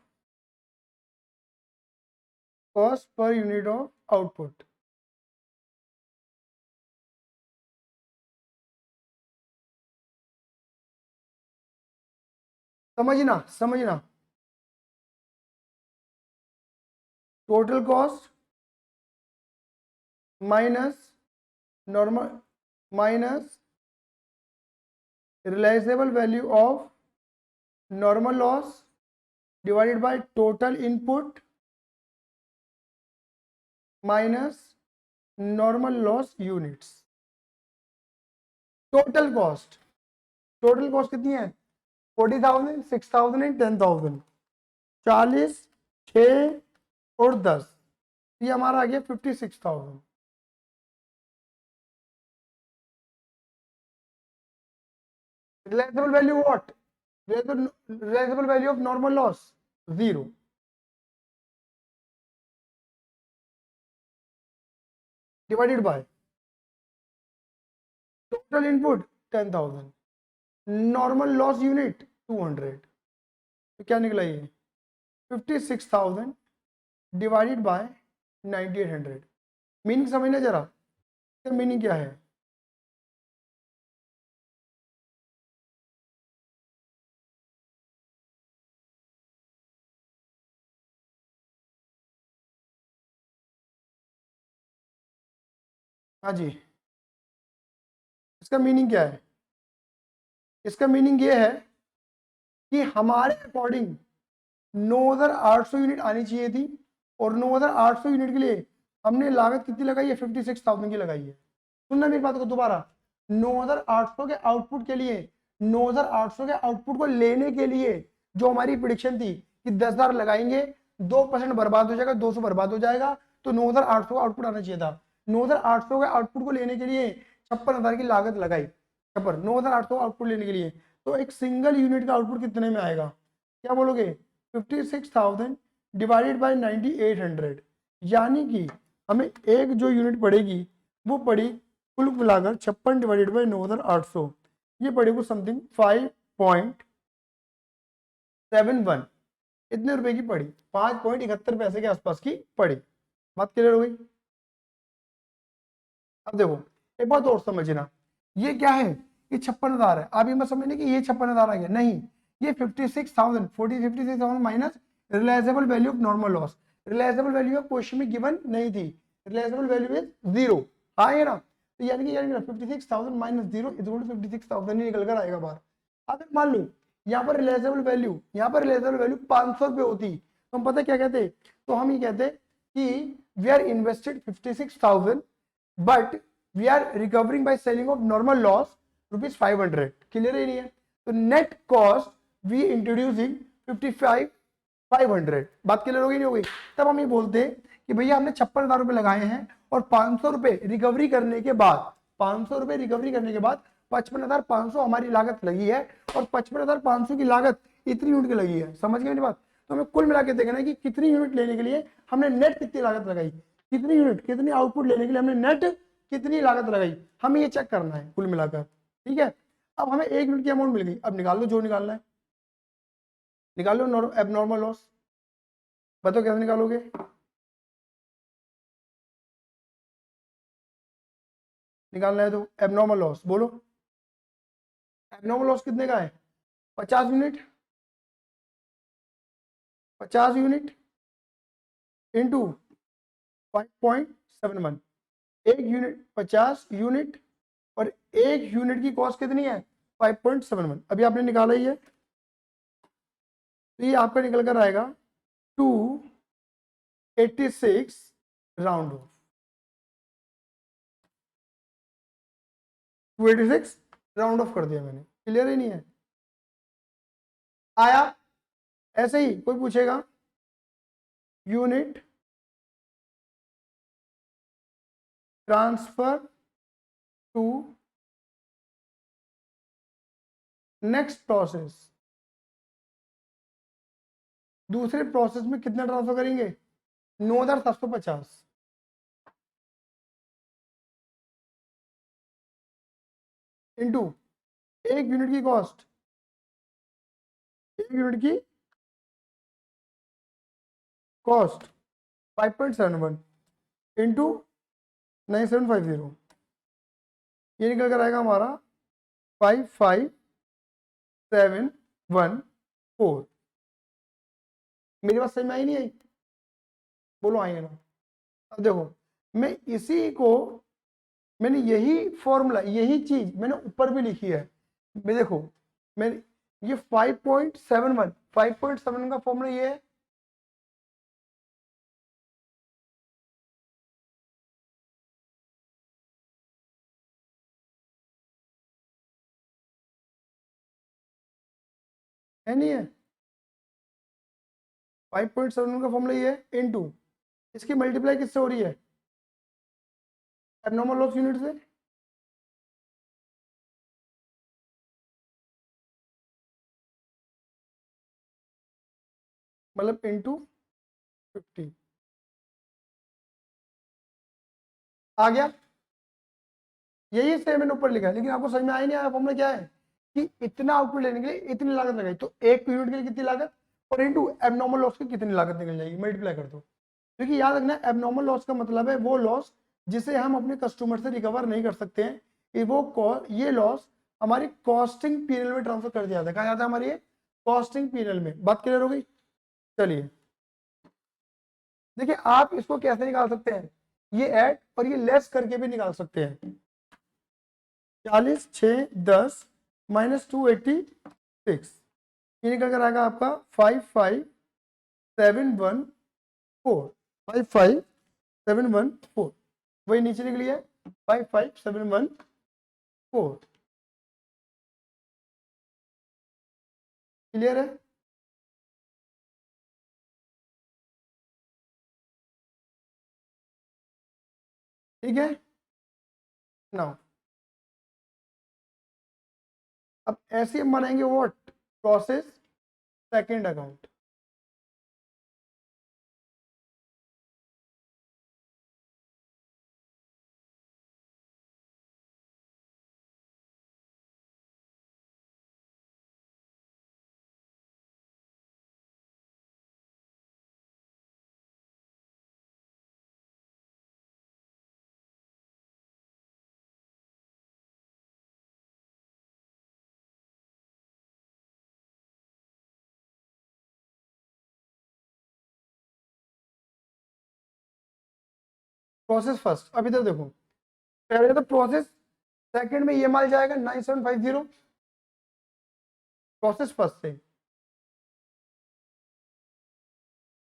Speaker 1: cost per unit of output. समझना समझना, total cost minus normal minus realisable value of normal loss divided by total input minus normal loss units. Total cost, total cost कितनी है, 40,000, 6,000 एंड 10,000। 40, 6 और 10, ये हमारा आ गया 56,000। Realizable value what? Realizable value of normal loss 0, divided by total input 10,000, normal loss unit 200, तो क्या निकला ये 56,000 डिवाइडेड बाय 9800। मीनिंग समझना जरा, मीनिंग क्या है? हाँ जी, इसका मीनिंग क्या है? इसका मीनिंग ये है कि हमारे अकॉर्डिंग 9,800 यूनिट आनी चाहिए थी, और 9,800 यूनिट के लिए हमने लागत कितनी लगाई है? 56,000 की लगाई है। सुनना मेरी बात को दोबारा, 9,800 के आउटपुट के लिए, 9,800 के आउटपुट को लेने के लिए जो हमारी प्रिडिक्शन थी कि 10,000 लगाएंगे, 2% बर्बाद हो जाएगा, 200 बर्बाद हो जाएगा, तो 9,800 का आउटपुट आना चाहिए था। 9,800 के आउटपुट को लेने के लिए 56,000 की लागत लगाई, 9,800 आउटपुट लेने के लिए, तो एक सिंगल यूनिट का आउटपुट कितने में आएगा? क्या बोलोगे? 56,000 डिवाइडेड बाई 9,800, यानी कि हमें एक जो यूनिट पड़ेगी वो पड़ी कुल मिलाकर 56 डिवाइडेड बाई 9,800, ये पड़ी को समथिंग 5.71, इतने रुपए की पड़ी, 5.71 पैसे के आसपास की पड़ी। बात क्लियर हो गई? अब देखो एक बात और समझना, ये क्या है? ये 56,000 है। आप ये मत समझने कि ये 56,000 आ गया, नहीं, ये 56,000 minus realizable value of normal loss. Realizable value of question में गिवन नहीं थी, रिलायजेबल वैल्यू इज 0, आएगा ना, तो यानी कि 56,000 माइनस 0 इक्वल टू 56,000 ही निकल कर आएगा बाहर। अगर मान लो यहाँ पर रिलायजेबल वैल्यू, यहाँ पर रिलायजेबल वैल्यू 500 रुपये होती, तो हम पता क्या कहते? तो हम ये कहते कि we are invested 56,000 but we are recovering by selling of normal loss rupees 500। Clear ही नहीं है? तो नेट कॉस्ट वी इंट्रोड्यूसिंग 55,500। बात क्लियर हो गई नहीं हो गई? तब हम ये बोलते हैं कि भैया हमने 56,000 रुपए लगाए हैं, और 500 रुपए रिकवरी करने के बाद, 500 रुपए रिकवरी करने के बाद 55,500 हमारी लागत लगी है, और 55,500 की लागत इतनी यूनिट की लगी है। समझ गए मेरी बात? तो हमें कुल मिला के देखना है कि कितनी यूनिट लेने के लिए हमने नेट कितनी लागत लगाई, कितनी यूनिट, कितनी आउटपुट लेने के लिए हमने नेट कितनी लागत लगाई, हमें ये चेक करना है कुल मिलाकर। ठीक है, अब हमें 1 यूनिट की अमाउंट मिल गई, अब निकाल लो जो निकालना है, निकाल लो एबनॉर्मल लॉस। बताओ कैसे निकालोगे? निकालना है तो एबनॉर्मल लॉस बोलो। एबनॉर्मल लॉस कितने का है? 50 यूनिट, 50 यूनिट इंटू 5.71, एक यूनिट 50 यूनिट, और एक यूनिट की कॉस्ट कितनी है? 5.71। अभी आपने निकाला ही है, तो ये आपका निकल कर आएगा 286 राउंड ऑफ, 286 राउंड ऑफ कर दिया मैंने। क्लियर ही नहीं है? आया? ऐसे ही कोई पूछेगा unit transfer to next process, दूसरे प्रोसेस में कितना ट्रांसफर करेंगे? 9,750 इंटू एक यूनिट की कॉस्ट, एक यूनिट की कॉस्ट 5.71 इंटू 9750, ये निकल कर आएगा हमारा 55,714। मेरी बात समझ में आई नहीं आई? बोलो आई है ना? अब देखो मैं इसी को, मैंने यही फॉर्मूला, यही चीज मैंने ऊपर भी लिखी है। मैं देखो, मैं ये 5.71, 5.7 का फॉर्मूला ये है, नहीं है। 5.71 का फॉर्मूला ये है इनटू, इसकी मल्टीप्लाई किससे हो रही है, एबनॉर्मल लॉस यूनिट से। मतलब इनटू 50 आ गया। यही सेम मैंने ऊपर लिखा है, लेकिन आपको समझ में आया नहीं आया फॉर्मूला क्या है कि इतना आउटपुट लेने के लिए इतनी लागत लगाई, तो एक यूनिट के लिए कितनी लागत, और इनटू एबनॉर्मल लॉस की कितनी लागत निकल जाएगी, मल्टीप्लाई कर दो। क्योंकि याद रखना एबनॉर्मल लॉस का मतलब है वो लॉस जिसे हम अपने कस्टमर से रिकवर नहीं कर सकते हैं। ये लॉस हमारी कॉस्टिंग पीरियड में ट्रांसफर कर दिया जाता है। कहा जाता है हमारी कॉस्टिंग पीरियड में। बात क्लियर हो गई। चलिए देखिए आप इसको कैसे निकाल सकते हैं, ये ऐड और ये लेस करके भी निकाल सकते हैं। 40 6 10 -286, ये निकल कर आएगा आपका 55714, 55714, वही नीचे निकली है 55714। क्लियर है। ठीक है नाउ अब ऐसे हम बनाएंगे what, process second account. Process first, अभी तो देखो पहले तो प्रोसेस सेकंड में ये माल जाएगा 9750, प्रोसेस फर्स्ट से,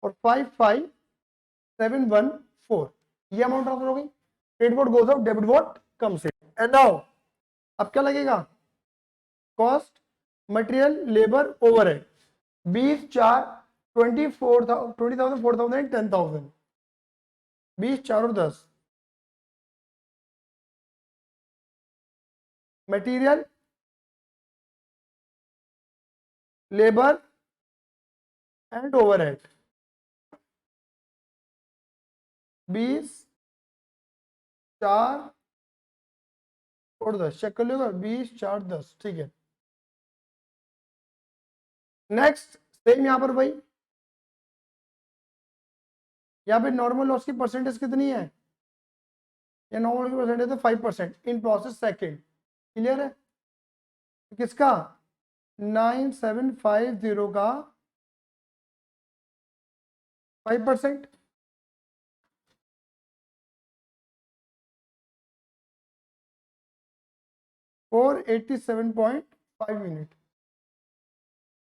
Speaker 1: और 55714 ये अमाउंट ट्रांसफर हो गई। Credit vote goes out, debit vote comes in. And now अब क्या लगेगा, कॉस्ट मटेरियल लेबर ओवरहेड 20 4 24,000 20,000 4,000 10,000, 20 4 और 10, मटेरियल लेबर एंड ओवरहेड 20 4 और 10, चेक कर लो 20 4 10, ठीक है। नेक्स्ट सेम यहां पर भाई, यहाँ पे नॉर्मल लॉस की परसेंटेज कितनी है, या नॉर्मल की परसेंटेज है 5% इन प्रोसेस सेकंड। क्लियर है। किसका 9750 का 5%, 487.5 यूनिट,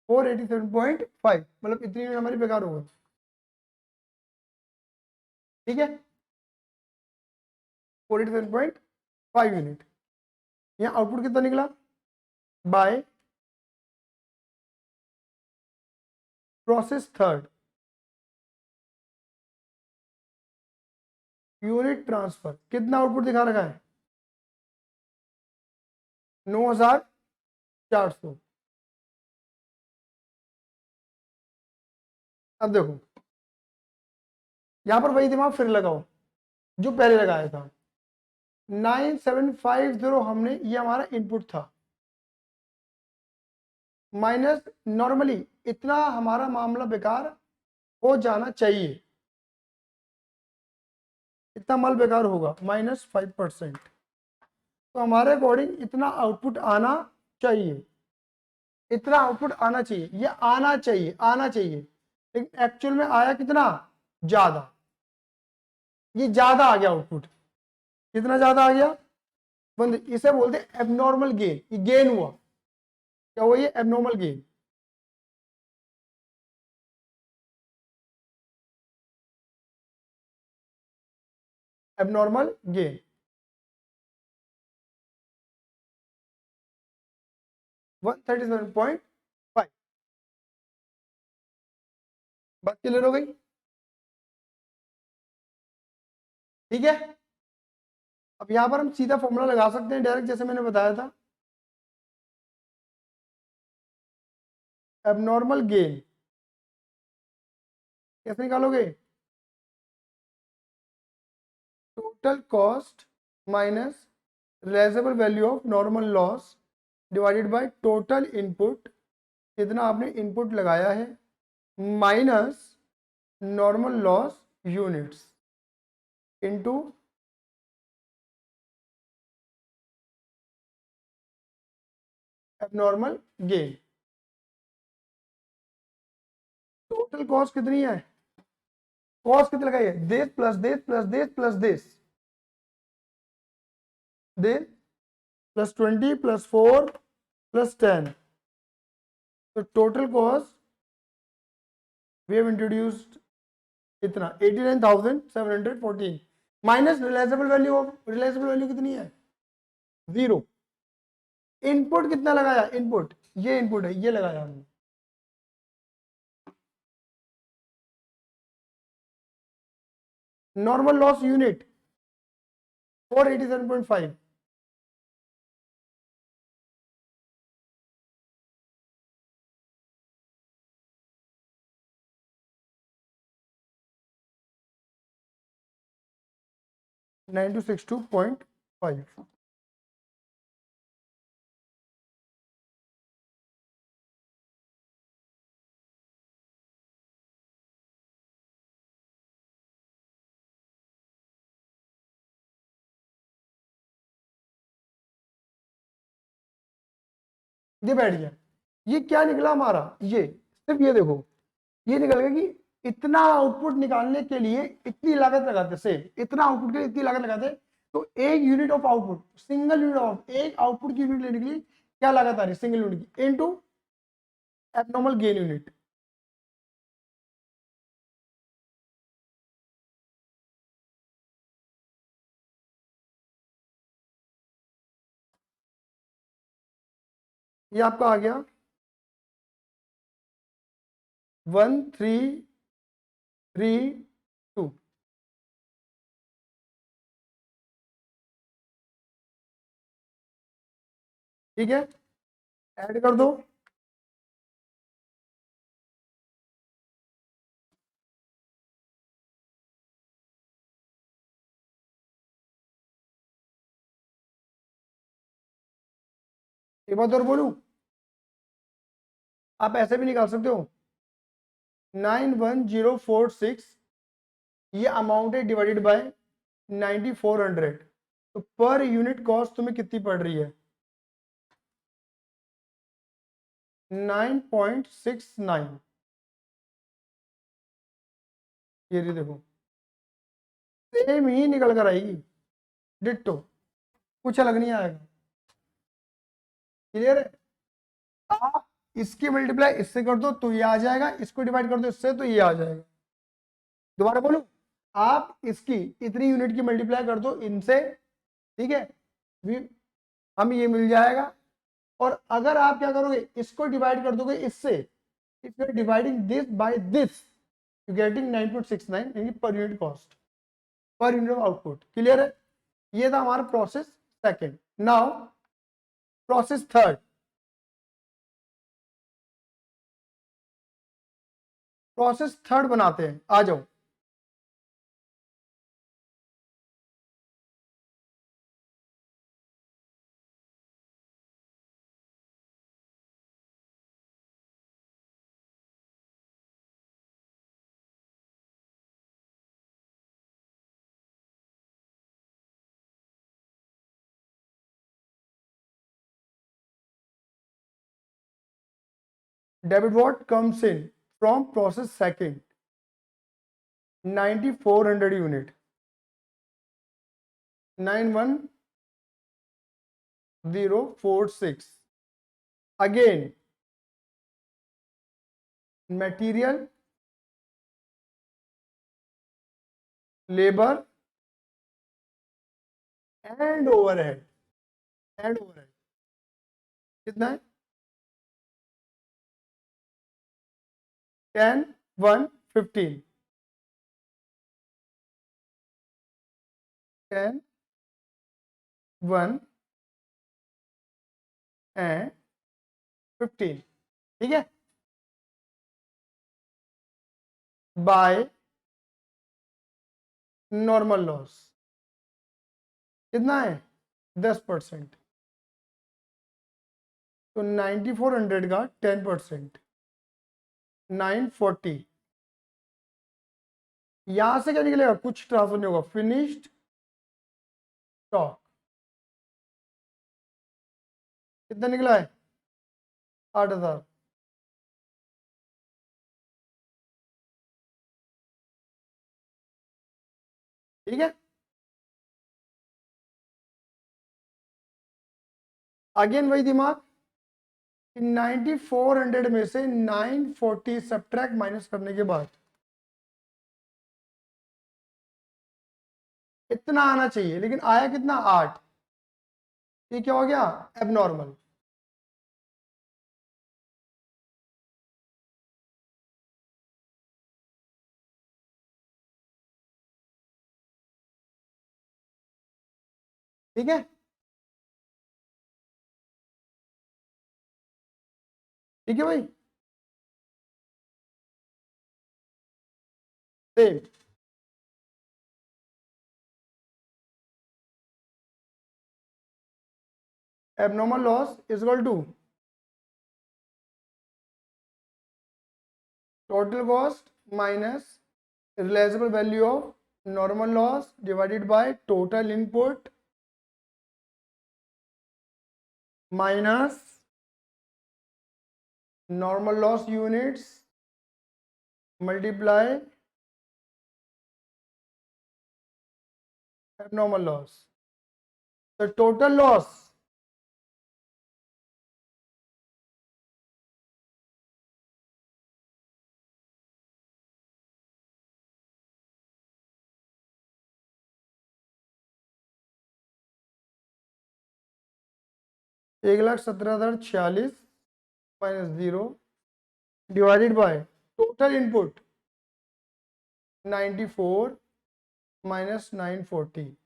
Speaker 1: 487.5 मतलब इतनी यूनिट हमारी बेकार हो गई। ठीक है 487.5 यूनिट। यहाँ आउटपुट कितना निकला, by process third unit transfer, कितना आउटपुट दिखा रखा है 9400। अब देखो यहां पर वही दिमाग फिर लगाओ जो पहले लगाया था। 9750 हमने, ये हमारा इनपुट था, माइनस नॉर्मली इतना हमारा मामला बेकार हो जाना चाहिए, इतना माल बेकार होगा -5%, तो हमारे अकॉर्डिंग इतना आउटपुट आना चाहिए, इतना आउटपुट आना चाहिए, ये आना चाहिए, आना चाहिए, लेकिन एक्चुअल में आया कितना ज्यादा, ये ज्यादा आ गया आउटपुट। कितना ज्यादा आ गया बंद, इसे बोलते हैं एबनॉर्मल गेन, ये गेन हुआ, क्या हुआ ये एबनॉर्मल गेन। एबनॉर्मल गेन 137.5, बात क्लियर हो गई? ठीक है, अब यहां पर हम सीधा फॉर्मूला लगा सकते हैं डायरेक्ट, जैसे मैंने बताया था। एबनॉर्मल गेन कैसे निकालोगे? Total cost minus realisable value of normal loss divided by total input, कितना आपने इनपुट लगाया है, minus normal loss units into abnormal gain. Total cost कितनी है? कॉस्ट कितनी लगाई है? This plus this plus this plus this, this plus 20 plus 4 plus 10, तो total cost we have introduced इतना 89,714 minus realisable value of, realisable value कितनी है? 0। Input कितना लगाया? इनपुट, ये इनपुट है, ये लगाया हमने। Normal loss unit 487.5, $9262.5। ये बैठ गया। ये क्या निकला हमारा? ये सिर्फ ये देखो, ये निकल गया कि इतना आउटपुट निकालने के लिए इतनी लागत लगाते, से इतना आउटपुट के लिए इतनी लागत लगाते, तो एक unit of output, single unit of, एक आउटपुट की यूनिट लेने के लिए क्या लागत आ रही है सिंगल यूनिट की, इनटू एबनॉर्मल गेन यूनिट। ये आपका आ गया 1332। ठीक है, ऐड कर दो। एक बात और बोलूं, आप ऐसे भी निकाल सकते हो, 91046 ये अमाउंट है डिवाइडेड बाय 9400, तो पर यूनिट कॉस्ट तुम्हें कितनी पड़ रही है? 9.69। ये रही देखो, सेम ही निकल कर आएगी, डिट्टो, कुछ अलग नहीं आएगा। क्लियर है? आप इसकी मल्टीप्लाई इससे कर दो तो ये आ जाएगा, इसको डिवाइड कर दो इससे तो ये आ जाएगा। दोबारा बोलो, आप इसकी इतनी यूनिट की मल्टीप्लाई कर दो इनसे, ठीक है, हमें ये मिल जाएगा। और अगर आप क्या करोगे, इसको डिवाइड कर दोगे इससे, if you are dividing this by this, you getting 9.69 यानी per unit cost, per unit of output. Clear है? ये था हमारा process second. Now process third. Process third बनाते हैं, आ जाओ। Debit what comes in from process second, 9400 unit, 91046. Again, material, labor and overhead. And overhead कितना है? 10, 1, 15, 10, 1 एंड 15, ठीक है, बाय नॉर्मल लॉस कितना है 10%, तो 9400 का 10%, 940, यहां से क्या निकलेगा, कुछ ट्रांसफर नहीं होगा, फिनिश्ड स्टॉक कितना निकला है 8000, ठीक है, अगेन वही दिमाग, 9400 में से 940 सब्ट्रैक्ट माइनस करने के बाद इतना आना चाहिए, लेकिन आया कितना 8, ये क्या हो गया एबनॉर्मल, ठीक है, ठीक है भाई, same, abnormal loss is equal to total cost minus realizable value of normal loss divided by total input minus normal loss units multiply abnormal loss. The total loss $1,17,046 minus 0 divided by total input 94 minus 940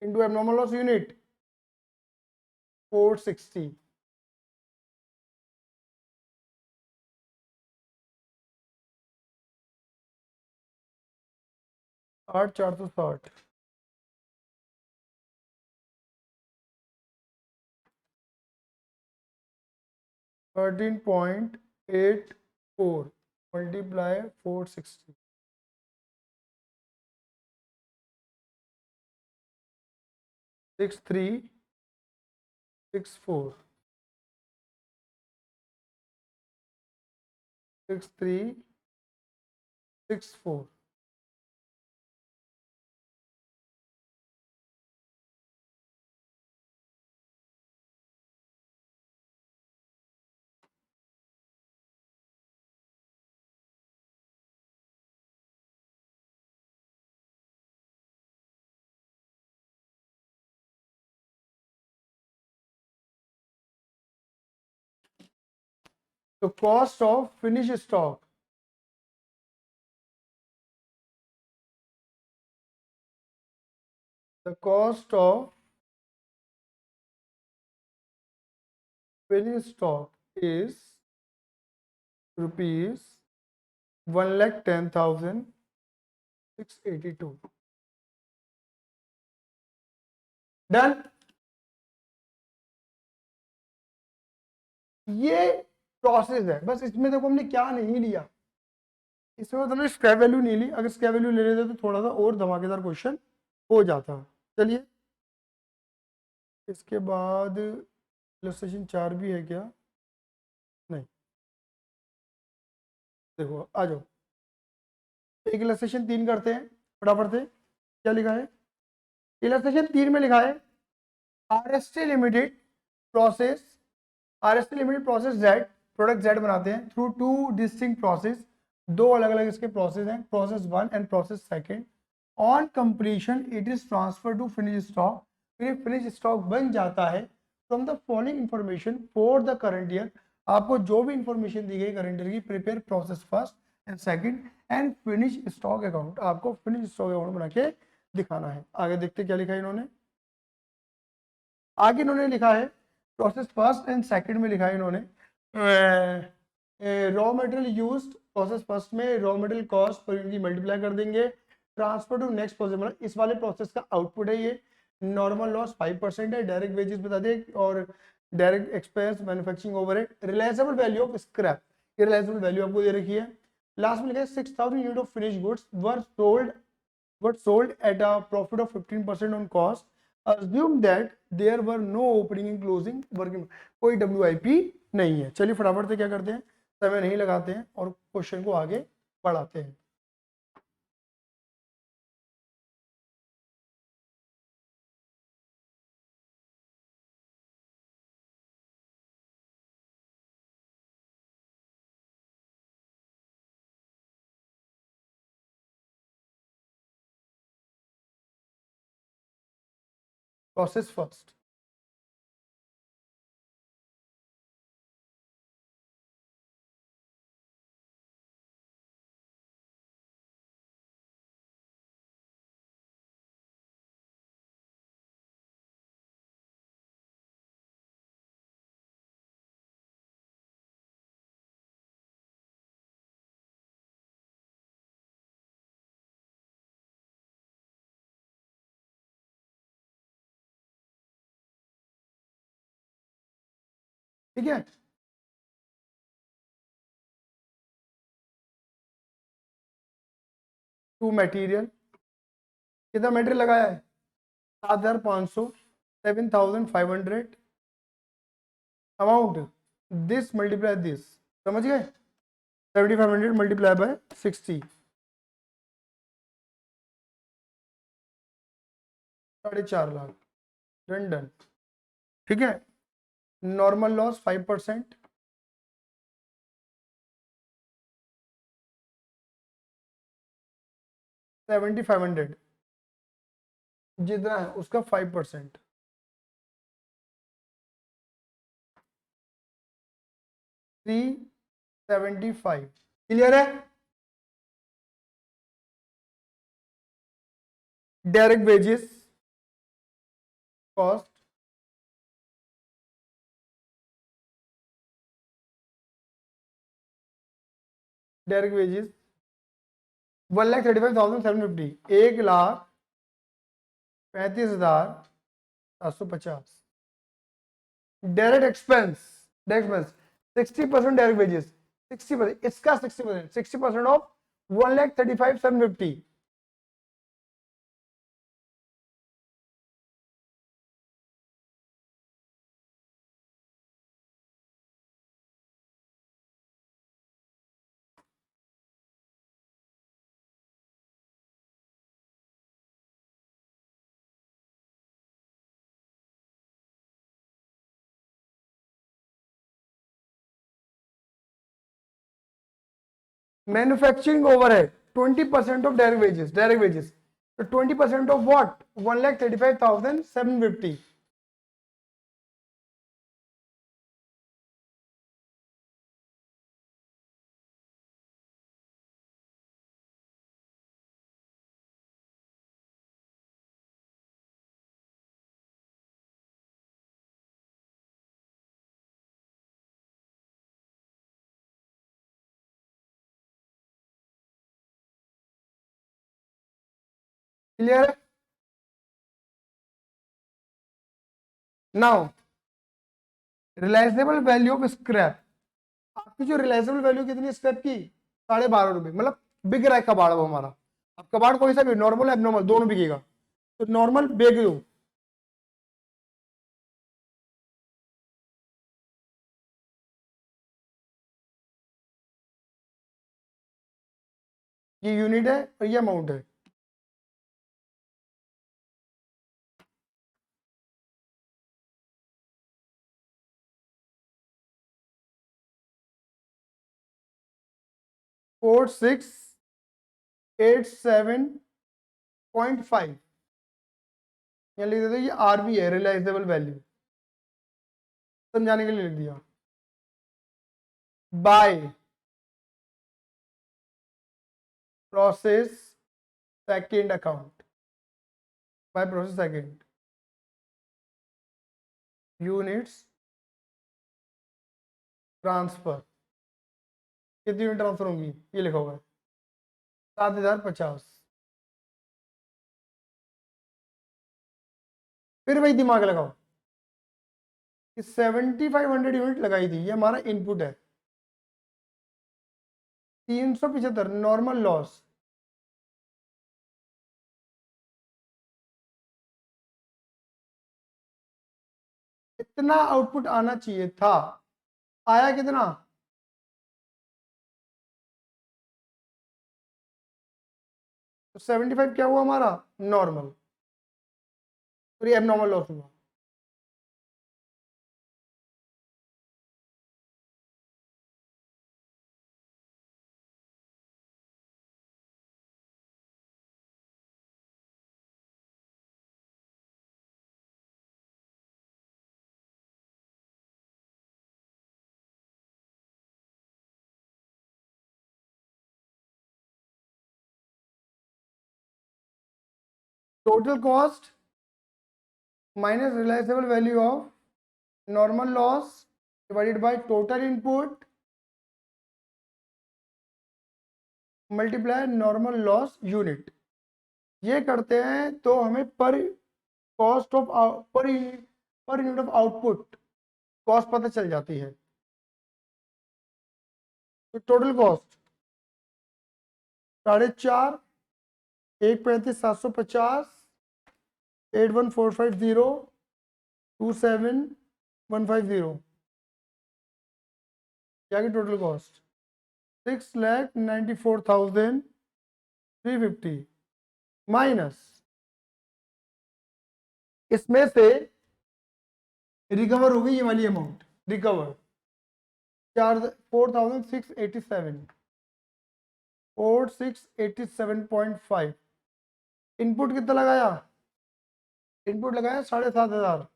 Speaker 1: into abnormal loss unit 460. आठ 460, $13.84 multiply 460, 6364, 6364. The cost of finished stock, the cost of finished stock is rupees 1,10,682. Done. ये process है, बस इसमें देखो हमने क्या नहीं लिया, इसमें मतलब स्क्रैप वैल्यू नहीं ली, अगर स्क्रैप वैल्यू ले लेते तो थोड़ा सा और धमाकेदार क्वेश्चन हो जाता। चलिए इसके बाद इलस्ट्रेशन 4 भी है क्या, नहीं, देखो आ जाओ, एक इलस्ट्रेशन 3 करते हैं फटाफट से, क्या लिखा है इलस्ट्रेशन 3 में, लिखा है RST limited process, RST limited process Z, product Z बनाते हैं थ्रू 2 डिस्टिंक्ट प्रोसेस, 2 अलग अलग इसके प्रोसेस हैं, process 1 and process 2। On completion it is transfer to finish stock, फिर फिनिश स्टॉक बन जाता है from the following information for the current year, आपको जो भी इंफॉर्मेशन दी गई करंट ईयर की, prepare process first and second and finish stock account, आपको फिनिश स्टॉक अकाउंट बना के दिखाना है। आगे देखते क्या लिखा है इन्होंने। आगे इन्होंने लिखा है प्रोसेस फर्स्ट एंड सेकंड में लिखा है इन्होंने raw material used, process first में raw material cost per unit multiply कर देंगे, ट्रांसफर टू नेक्स्ट प्रोसेस, मतलब इस वाले प्रोसेस का आउटपुट है ये। नॉर्मल लॉस 5% है, डायरेक्ट वेजेस बता दे और direct expense manufacturing overhead, realizable value of scrap, ये रिलायजेबल वैल्यू आपको दे रखी है। लास्ट में लिखा है 6000 unit of finish goods were sold at a profit of 15% on cost, assume that there were no opening and closing working, कोई WIP नहीं है। चलिए फटाफट से क्या करते हैं, समय नहीं लगाते हैं और क्वेश्चन को आगे बढ़ाते हैं। प्रोसेस फर्स्ट, ठीक है। टू मटेरियल, कितना मटेरियल लगाया है 7500, 7500 अमाउंट, दिस मल्टीप्लाई दिस, समझ गए, 7500 मल्टीप्लाई बाय 60, 4.5 लाख, डन। ठीक है, नॉर्मल लॉस 5%, 7500 जितना है उसका 5%, 375, क्लियर है। Direct wages cost, direct wages 1,35,750, 1,35,750। Direct expense, 60% direct wages, 60%, इसका 60%, 60% of 1,35,750, manufacturing overhead 20% of direct wages, तो 20% ऑफ व्हाट 1,35,750, क्लियर है। नाउ रिलायजेबल वैल्यू ऑफ स्क्रैप, आपकी जो रिलायजेबल वैल्यू कितनी स्क्रैप की 12.5 रुपए, मतलब बिक रहा है कबाड़ वो हमारा। अब कबाड़ कोई सा भी, नॉर्मल एबनॉर्मल दोनों बिकेगा, तो नॉर्मल बेच दो, ये यूनिट है और ये अमाउंट है। कोड 687.5, यहाँ लिख देते, ये RV है, रिलायजेबल वैल्यू, समझाने के लिए लिख दिया। By process second account, by process second units transfer. कितनी यूनिट ट्रांसफर होंगी ये लिखा हुआ है 7050। फिर वही दिमाग लगाओ कि 7500 यूनिट लगाई थी, ये हमारा इनपुट है। 375 नॉर्मल लॉस, इतना आउटपुट आना चाहिए था, आया कितना? तो 75 क्या हुआ हमारा? नॉर्मल, और ये एबनॉर्मल लॉस हुआ। Total cost minus realisable value of normal loss divided by total input multiply normal loss unit. ये करते हैं तो हमें per cost of per unit of output cost पता चल जाती है। तो टोटल कॉस्ट 4.5, 1.35, 750, 81450, 27150 क्या की टोटल कॉस्ट 6,94,350 माइनस इसमें से रिकवर हो गई ये वाली अमाउंट, रिकवर 4687.5। इनपुट कितना लगाया? इनपुट लगाया 7,500।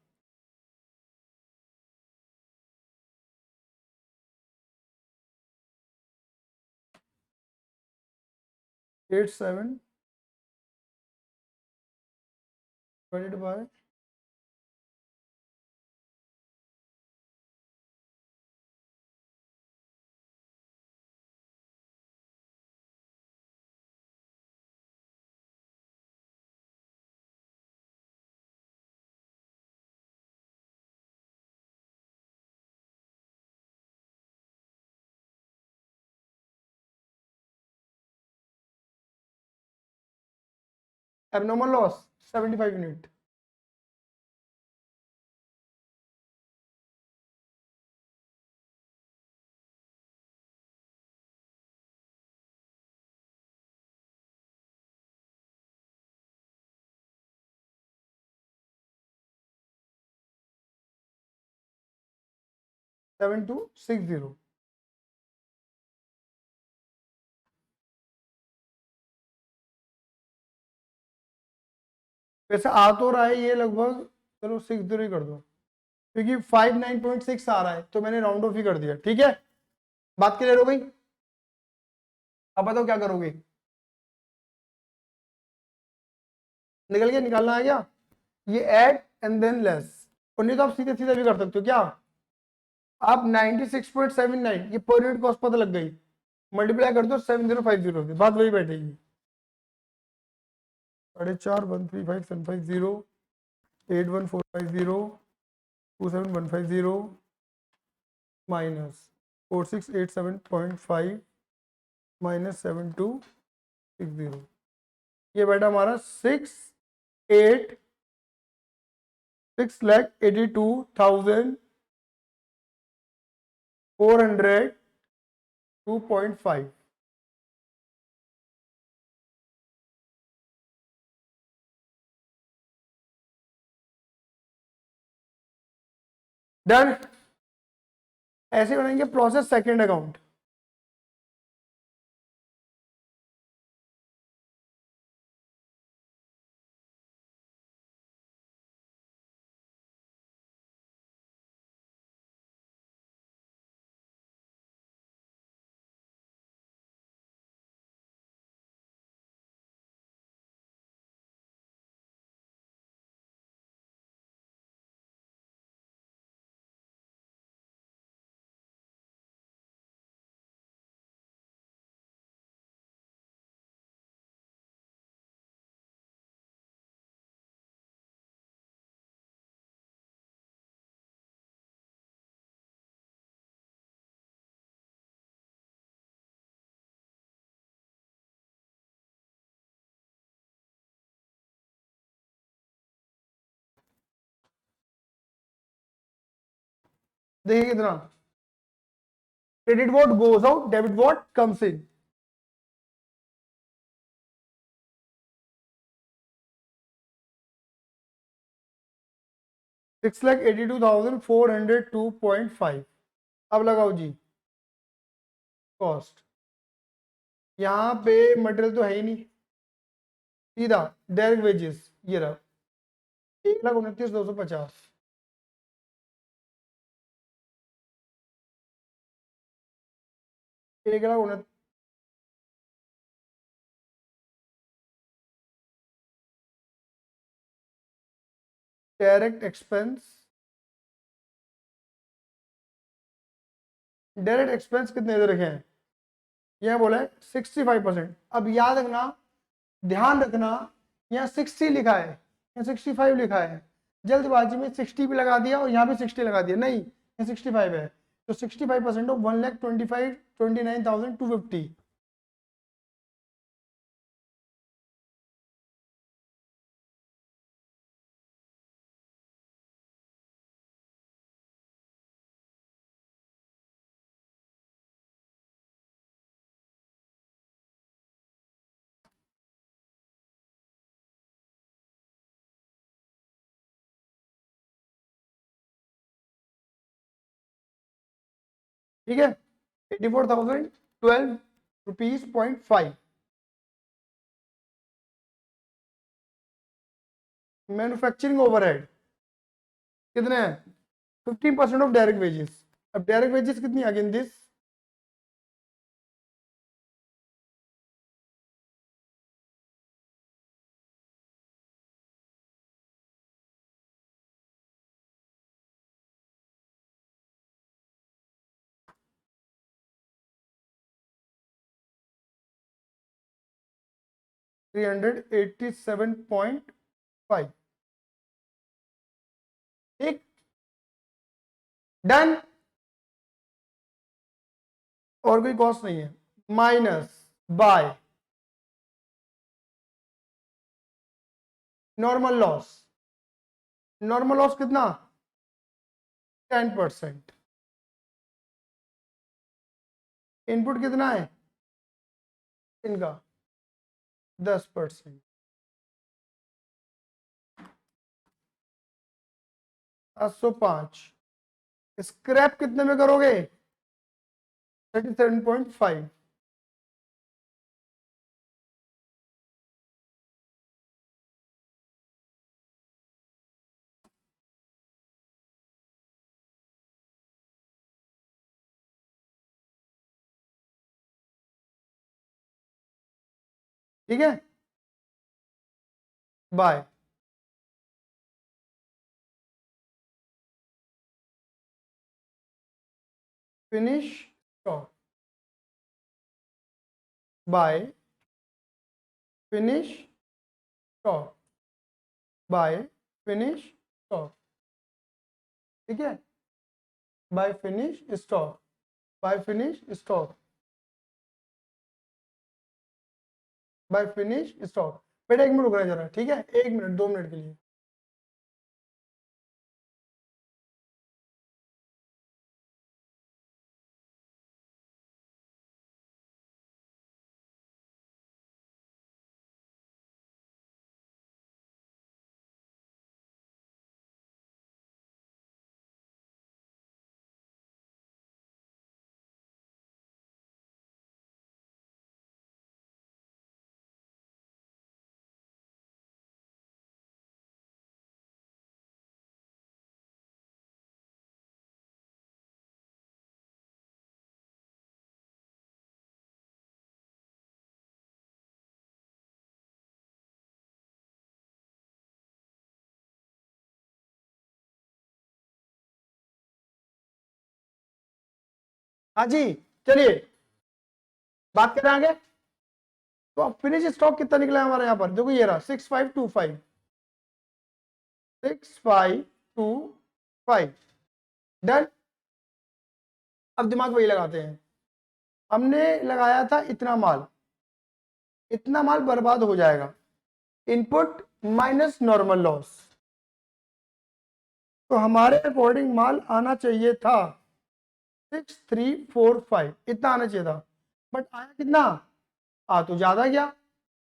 Speaker 1: Eight seven divided by abnormal loss 75 unit. Seven two six zero. वैसे आ तो रहा है ये लगभग, चलो 60 ही कर दो क्योंकि 59.6 आ रहा है तो मैंने राउंड ऑफ ही कर दिया। ठीक है, बात क्लियर हो गई? अब बताओ क्या करोगे? निकल गया, निकालना आ गया? ये ऐड एंड देन लेस, और नहीं तो आप सीधे सीधे भी कर सकते हो। क्या आप 96.79 ये पर यूनिट कॉस्ट पता लग गई, मल्टीप्लाई कर दो 7050 से, बात वही बैठेगी। 4.5, 135, 750, 81450, 27150 माइनस 4687.5 माइनस 7260, ये बैठा हमारा 6,82,402.5। डन। ऐसे बनाएंगे प्रोसेस सेकंड अकाउंट। देखिए कितना, credit what goes out, debit what comes in. $6,82,402.5। अब लगाओ जी कॉस्ट, यहाँ पे मटेरियल तो है ही नहीं, सीधा डायरेक्ट वेजेस ये रहा 1,29,250। एक लाख उनतीस, डायरेक्ट एक्सपेंस, डायरेक्ट एक्सपेंस कितने दे रखे हैं, यह बोला है 65%। अब याद रखना, ध्यान रखना, यहाँ 60 लिखा है, यहाँ 65 लिखा है, जल्दबाजी में 60 भी लगा दिया और यहाँ भी 60 लगा दिया, नहीं यहाँ 65 है, तो 65% ऑफ 1,29,250। ठीक है, 84,012 रुपीज.5। मैन्युफैक्चरिंग ओवरहेड कितने हैं, 15% ऑफ डायरेक्ट वेजेस। अब डायरेक्ट वेजेस कितनी आ गई दिस, $387.5। ठीक, डन, और कोई कॉस्ट नहीं है, minus by normal loss. Normal loss कितना, 10%। इनपुट कितना है इनका, 10%। 705। स्क्रैप कितने में करोगे, 37.5। ठीक है, by finish stock, by finish stock, by finish stock. ठीक है, by finish stock, by finish stock, by finish stock. बेटा एक मिनट रुक रहा है जरा, ठीक है, 1 मिनट 2 मिनट के लिए। हाँ जी, चलिए बात करें आगे। तो अब फिनिश स्टॉक कितना निकला है हमारा, यहाँ पर देखो ये रहा 6525, 6525। डन। अब दिमाग वही लगाते हैं, हमने लगाया था इतना माल बर्बाद हो जाएगा, इनपुट माइनस नॉर्मल लॉस, तो हमारे अकॉर्डिंग माल आना चाहिए था 6345, इतना आना चाहिए था, बट आया कितना? आ तो ज्यादा गया,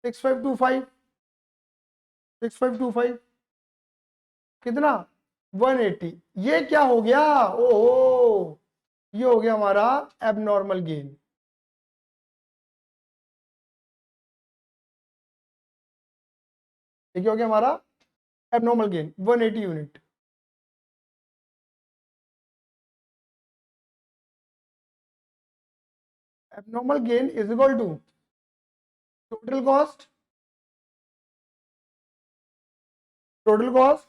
Speaker 1: 6525, 6525 कितना? 180। ये क्या हो गया? ओहो, ये हो गया हमारा एबनॉर्मल गेन। ये क्या हो गया हमारा? Abnormal gain 180 unit. Abnormal gain is equal to total cost, total cost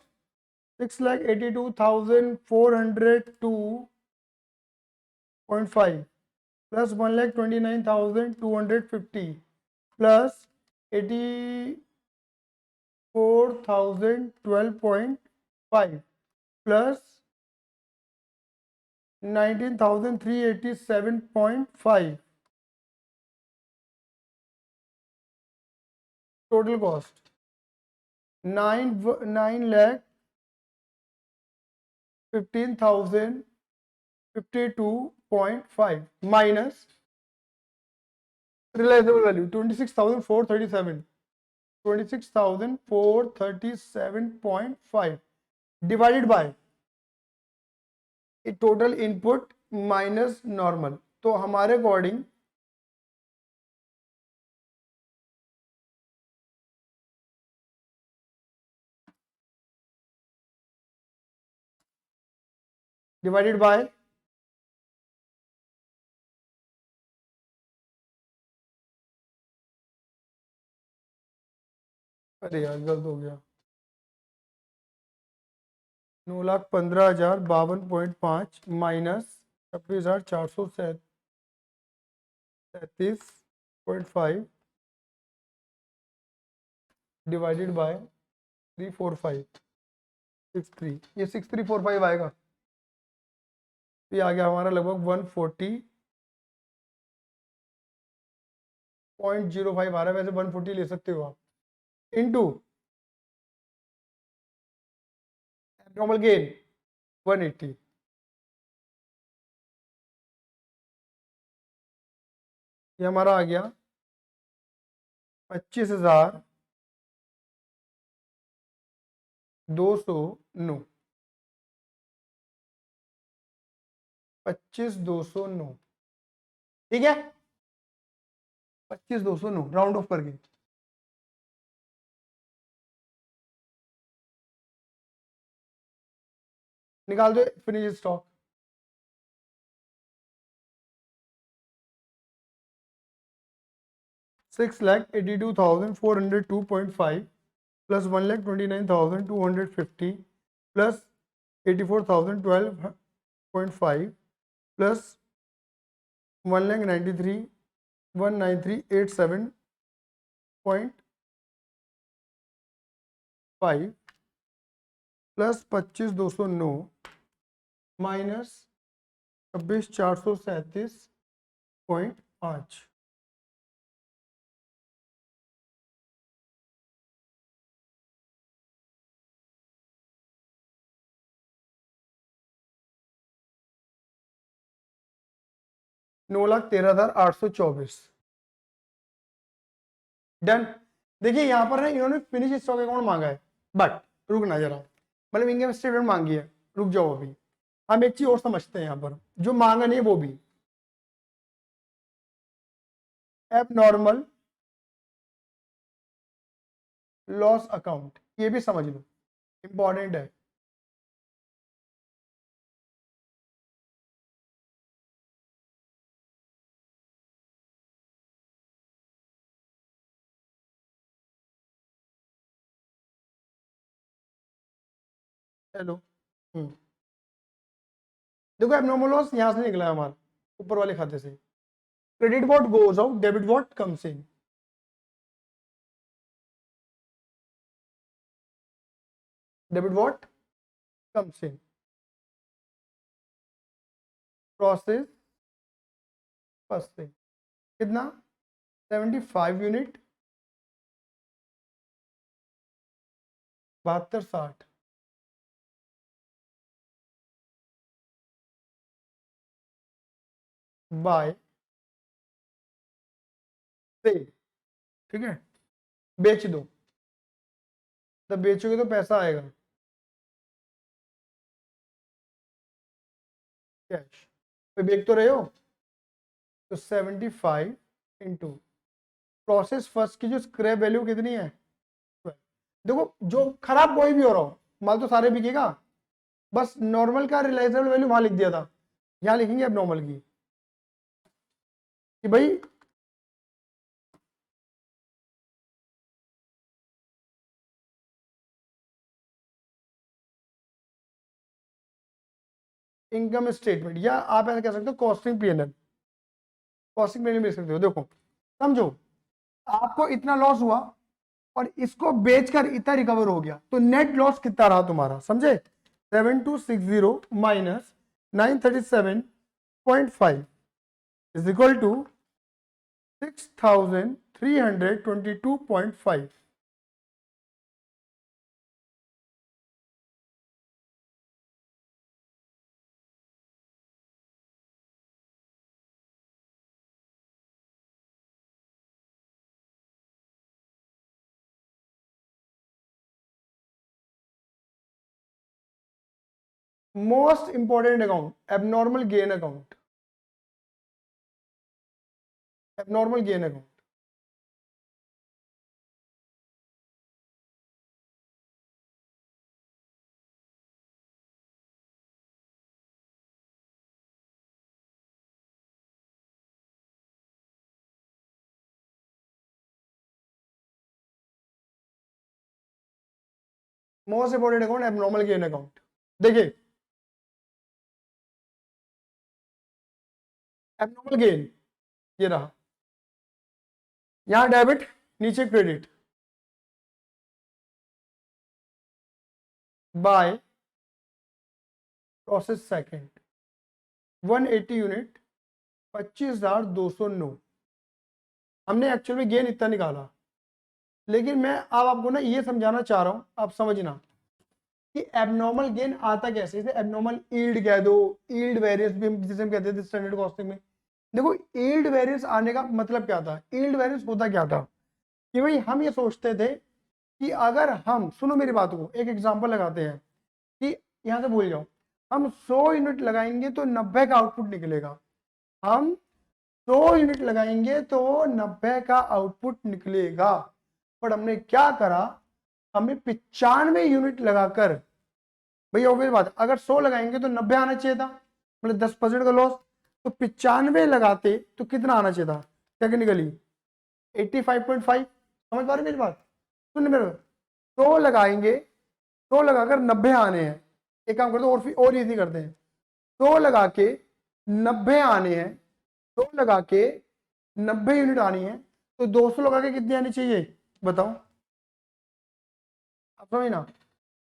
Speaker 1: 6,82,402.5 plus 1,29,250 plus 84,012.5 plus 19,387.5 total cost 9,15,052.5 minus realizable value 26,437, 26,437.5 divided by total input minus normal. तो हमारे अकॉर्डिंग डिवाइडेड बाय अरे यार गलत हो गया, 9,15,052.5 माइनस 26,437.5 डिवाइडेड बाय 34563, ये 6345 आएगा। ये आ गया हमारा लगभग 140.05 आ रहा है, वैसे 140 ले सकते हो आप, इनटू एब्नॉर्मल गेन 180। ये हमारा आ गया 25,209, 25,209, ठीक है, 25,209 राउंड ऑफ करके। निकाल दो finish stock. $6,82,402.5 plus 1,29,250 plus 84,012.5 plus 1,93,193,87.5 plus 25,209 minus 26,437.5। $9,13,824 done. देखिए यहाँ पर ना इन्होंने फिनिश स्टॉक अकाउंट मांगा है, बट रुकना जरा, मतलब इनकम स्टेटमेंट मांगी है, रुक जाओ अभी, हम एक चीज और समझते हैं यहाँ पर, जो मांगा नहीं है वो भी एबनॉर्मल लॉस अकाउंट, ये भी समझ लो, इंपॉर्टेंट है। हेलो, देखो एबनॉर्मल लॉस यहां से निकला है हमारा, ऊपर वाले खाते से। Credit what goes out, debit what comes in. Debit what comes in, process first से कितना? 75 यूनिट, 7260 बाय सेल, ठीक है, बेच दो, तब बेचोगे तो पैसा आएगा कैश, तो बेच तो रहे हो, तो 75 इंटू प्रोसेस फर्स्ट की जो स्क्रैप वैल्यू कितनी है 12। देखो जो खराब कोई भी हो रहा हो, माल तो सारे बिकेगा, बस नॉर्मल का रियलाइजेबल वैल्यू वहां लिख दिया था, यहां लिखेंगे अब नॉर्मल की कि भाई इनकम स्टेटमेंट, या आप ऐसा कह सकते हो कॉस्टिंग पीएनएल, कॉस्टिंग पीएनएल लिख सकते हो। देखो समझो, आपको इतना लॉस हुआ और इसको बेचकर इतना रिकवर हो गया, तो नेट लॉस कितना रहा तुम्हारा, समझे, 7260 minus 937.5 is equal to 6322.5। Most important account abnormal gain account, abnormal gain account, most important account abnormal gain account. देखिए एबनॉर्मल गेन ये रहा, यहां डेबिट नीचे credit, by process second 180 unit 25,209, हमने एक्चुअल में गेन इतना निकाला, लेकिन मैं अब आपको ना ये समझाना चाह रहा हूं, आप समझना कि एबनॉर्मल गेन आता कैसे, जैसे एबनॉर्मल यील्ड कह दो, यील्ड वेरिएंस भी जिसे हम कहते थे स्टैंडर्ड कॉस्टिंग में। देखो यील्ड वेरिएंस आने का मतलब क्या था, यील्ड वेरिएंस होता क्या था कि भाई हम ये सोचते थे कि अगर हम, सुनो मेरी बात को, एक एग्जांपल लगाते हैं कि यहां से भूल जाओ, हम 100 यूनिट लगाएंगे तो 90 का आउटपुट निकलेगा, हम 100 यूनिट लगाएंगे तो 90 का आउटपुट निकलेगा, पर हमने क्या करा, हमने 95 यूनिट लगाकर, भैया ऑब्वियस बात, अगर 100 लगाएंगे तो 90 आना चाहिए था, मतलब 10% का लॉस, तो 95 लगाते तो कितना आना चाहिए था टेक्निकली 85.5। समझ पा रहे मेरी बात, सुन मेरे, 100 लगाएंगे, 100 लगाकर 90 आने हैं, एक काम करते और इजी करते हैं, 100 लगा के 90 आने हैं, 100 लगा के 90 यूनिट आनी है, तो 200 लगा के कितनी आनी चाहिए बताओ, आप समझ ना,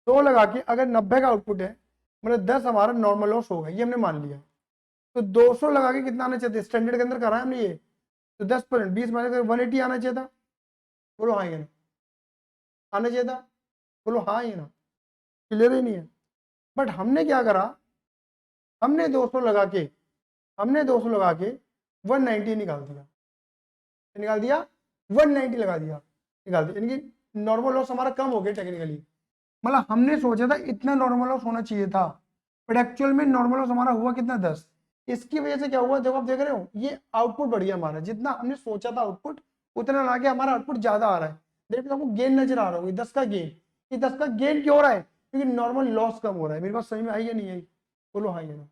Speaker 1: 100 लगा के अगर 90 का आउटपुट है, मतलब 10 हमारा नॉर्मल लॉस होगा, ये हमने मान लिया, तो 200 लगा के कितना आना चाहिए, स्टैंडर्ड के अंदर करा है हमने ये, तो 10% 20 माइनस 180 आना चाहिए था, बोलो हाँ ये ना, आना चाहिए था, बोलो हाँ ये ना, क्लियर ही नहीं है। बट हमने क्या करा, हमने 200 लगा के, हमने 200 लगा के 190 निकाल दिया, निकाल दिया 190 लगा दिया, निकाल दिया, यानी कि नॉर्मल लॉस हमारा कम हो गया टेक्निकली, मतलब हमने सोचा था इतना नॉर्मल लॉस होना चाहिए था, बट एक्चुअल में नॉर्मल लॉस हमारा हुआ कितना 10। इसकी वजह से क्या हुआ, जब आप देख रहे हो ये आउटपुट बढ़ गया हमारा, जितना हमने सोचा था आउटपुट उतना ना के हमारा आउटपुट ज्यादा आ रहा है, देखिए आपको गेन नजर आ रहा होगा 10 का गेन, ये 10 का गेन क्यों हो रहा है, क्योंकि नॉर्मल लॉस कम हो रहा है। मेरी बात समझ में आई या नहीं आई, बोलो हाँ या ना।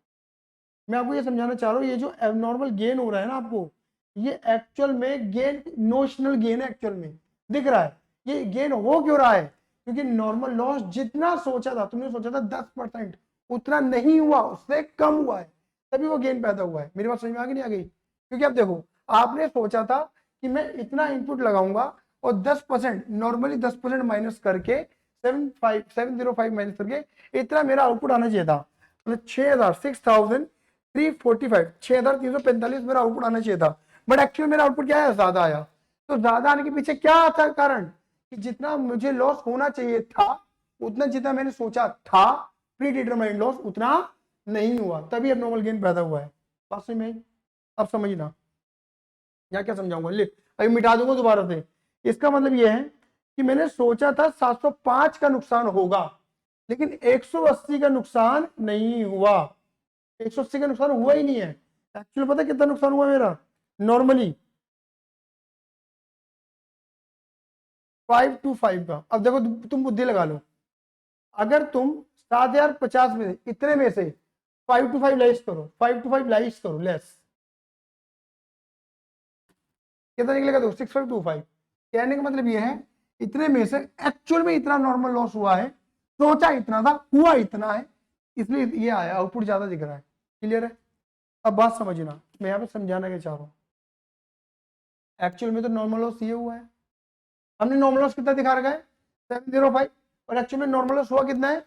Speaker 1: मैं आपको ये समझाना चाह रहा हूँ, ये जो एबनॉर्मल गेन हो रहा है ना आपको, ये एक्चुअल में गेन नोशनल गेन है, एक्चुअल में दिख रहा है, ये गेन हो क्यों रहा है, क्योंकि नॉर्मल लॉस जितना सोचा था, तुमने सोचा था 10%, उतना नहीं हुआ, उससे कम हुआ है, तभी वो गेन पैदा हुआ है। मेरी बात समझ में आ गई नहीं आ गई, क्योंकि अब देखो आपने सोचा था कि मैं इतना इनपुट लगाऊंगा और 10% नॉर्मली 10% माइनस करके 705 माइनस करके इतना मेरा आउटपुट आना चाहिए था, मतलब 6,345 मेरा आउटपुट आना चाहिए था, बट एक्चुअली मेरा आउटपुट क्या है, ज्यादा आया। तो ज्यादा आने के पीछे क्या था कारण, कि जितना मुझे लॉस होना चाहिए था, उतना जितना मैंने सोचा था प्री डिटरमाइंड लॉस उतना नहीं हुआ, तभी एबनॉर्मल गेन पैदा हुआ है। बात समझ में आई? अब समझना, यहाँ क्या समझाऊंगा, ले अभी मिटा दूंगा दोबारा से। इसका मतलब यह है कि मैंने सोचा था 705 का नुकसान होगा, लेकिन 180 का नुकसान नहीं हुआ। 180 का नुकसान हुआ ही नहीं है। एक्चुअली पता है कितना नुकसान हुआ मेरा नॉर्मली? 525 का। अब देखो तुम बुद्धि लगा लो, अगर तुम 7050 में से इतने में से 525 लेस करो, 525 लेस करो, लेस कितना निकलेगा? देखो 6525। कहने का मतलब ये है इतने में से एक्चुअल में इतना नॉर्मल लॉस हुआ है, सोचा इतना था, हुआ इतना है, इसलिए ये आया, आउटपुट ज्यादा दिख रहा है। क्लियर है? अब बात समझना, मैं यहाँ पे समझाना क्या चाह रहा हूँ। एक्चुअल में तो नॉर्मल लॉस ये हुआ है, हमने नॉर्मल लॉस कितना दिखा रखा है 705, और एक्चुअल में नॉर्मल लॉस हुआ कितना है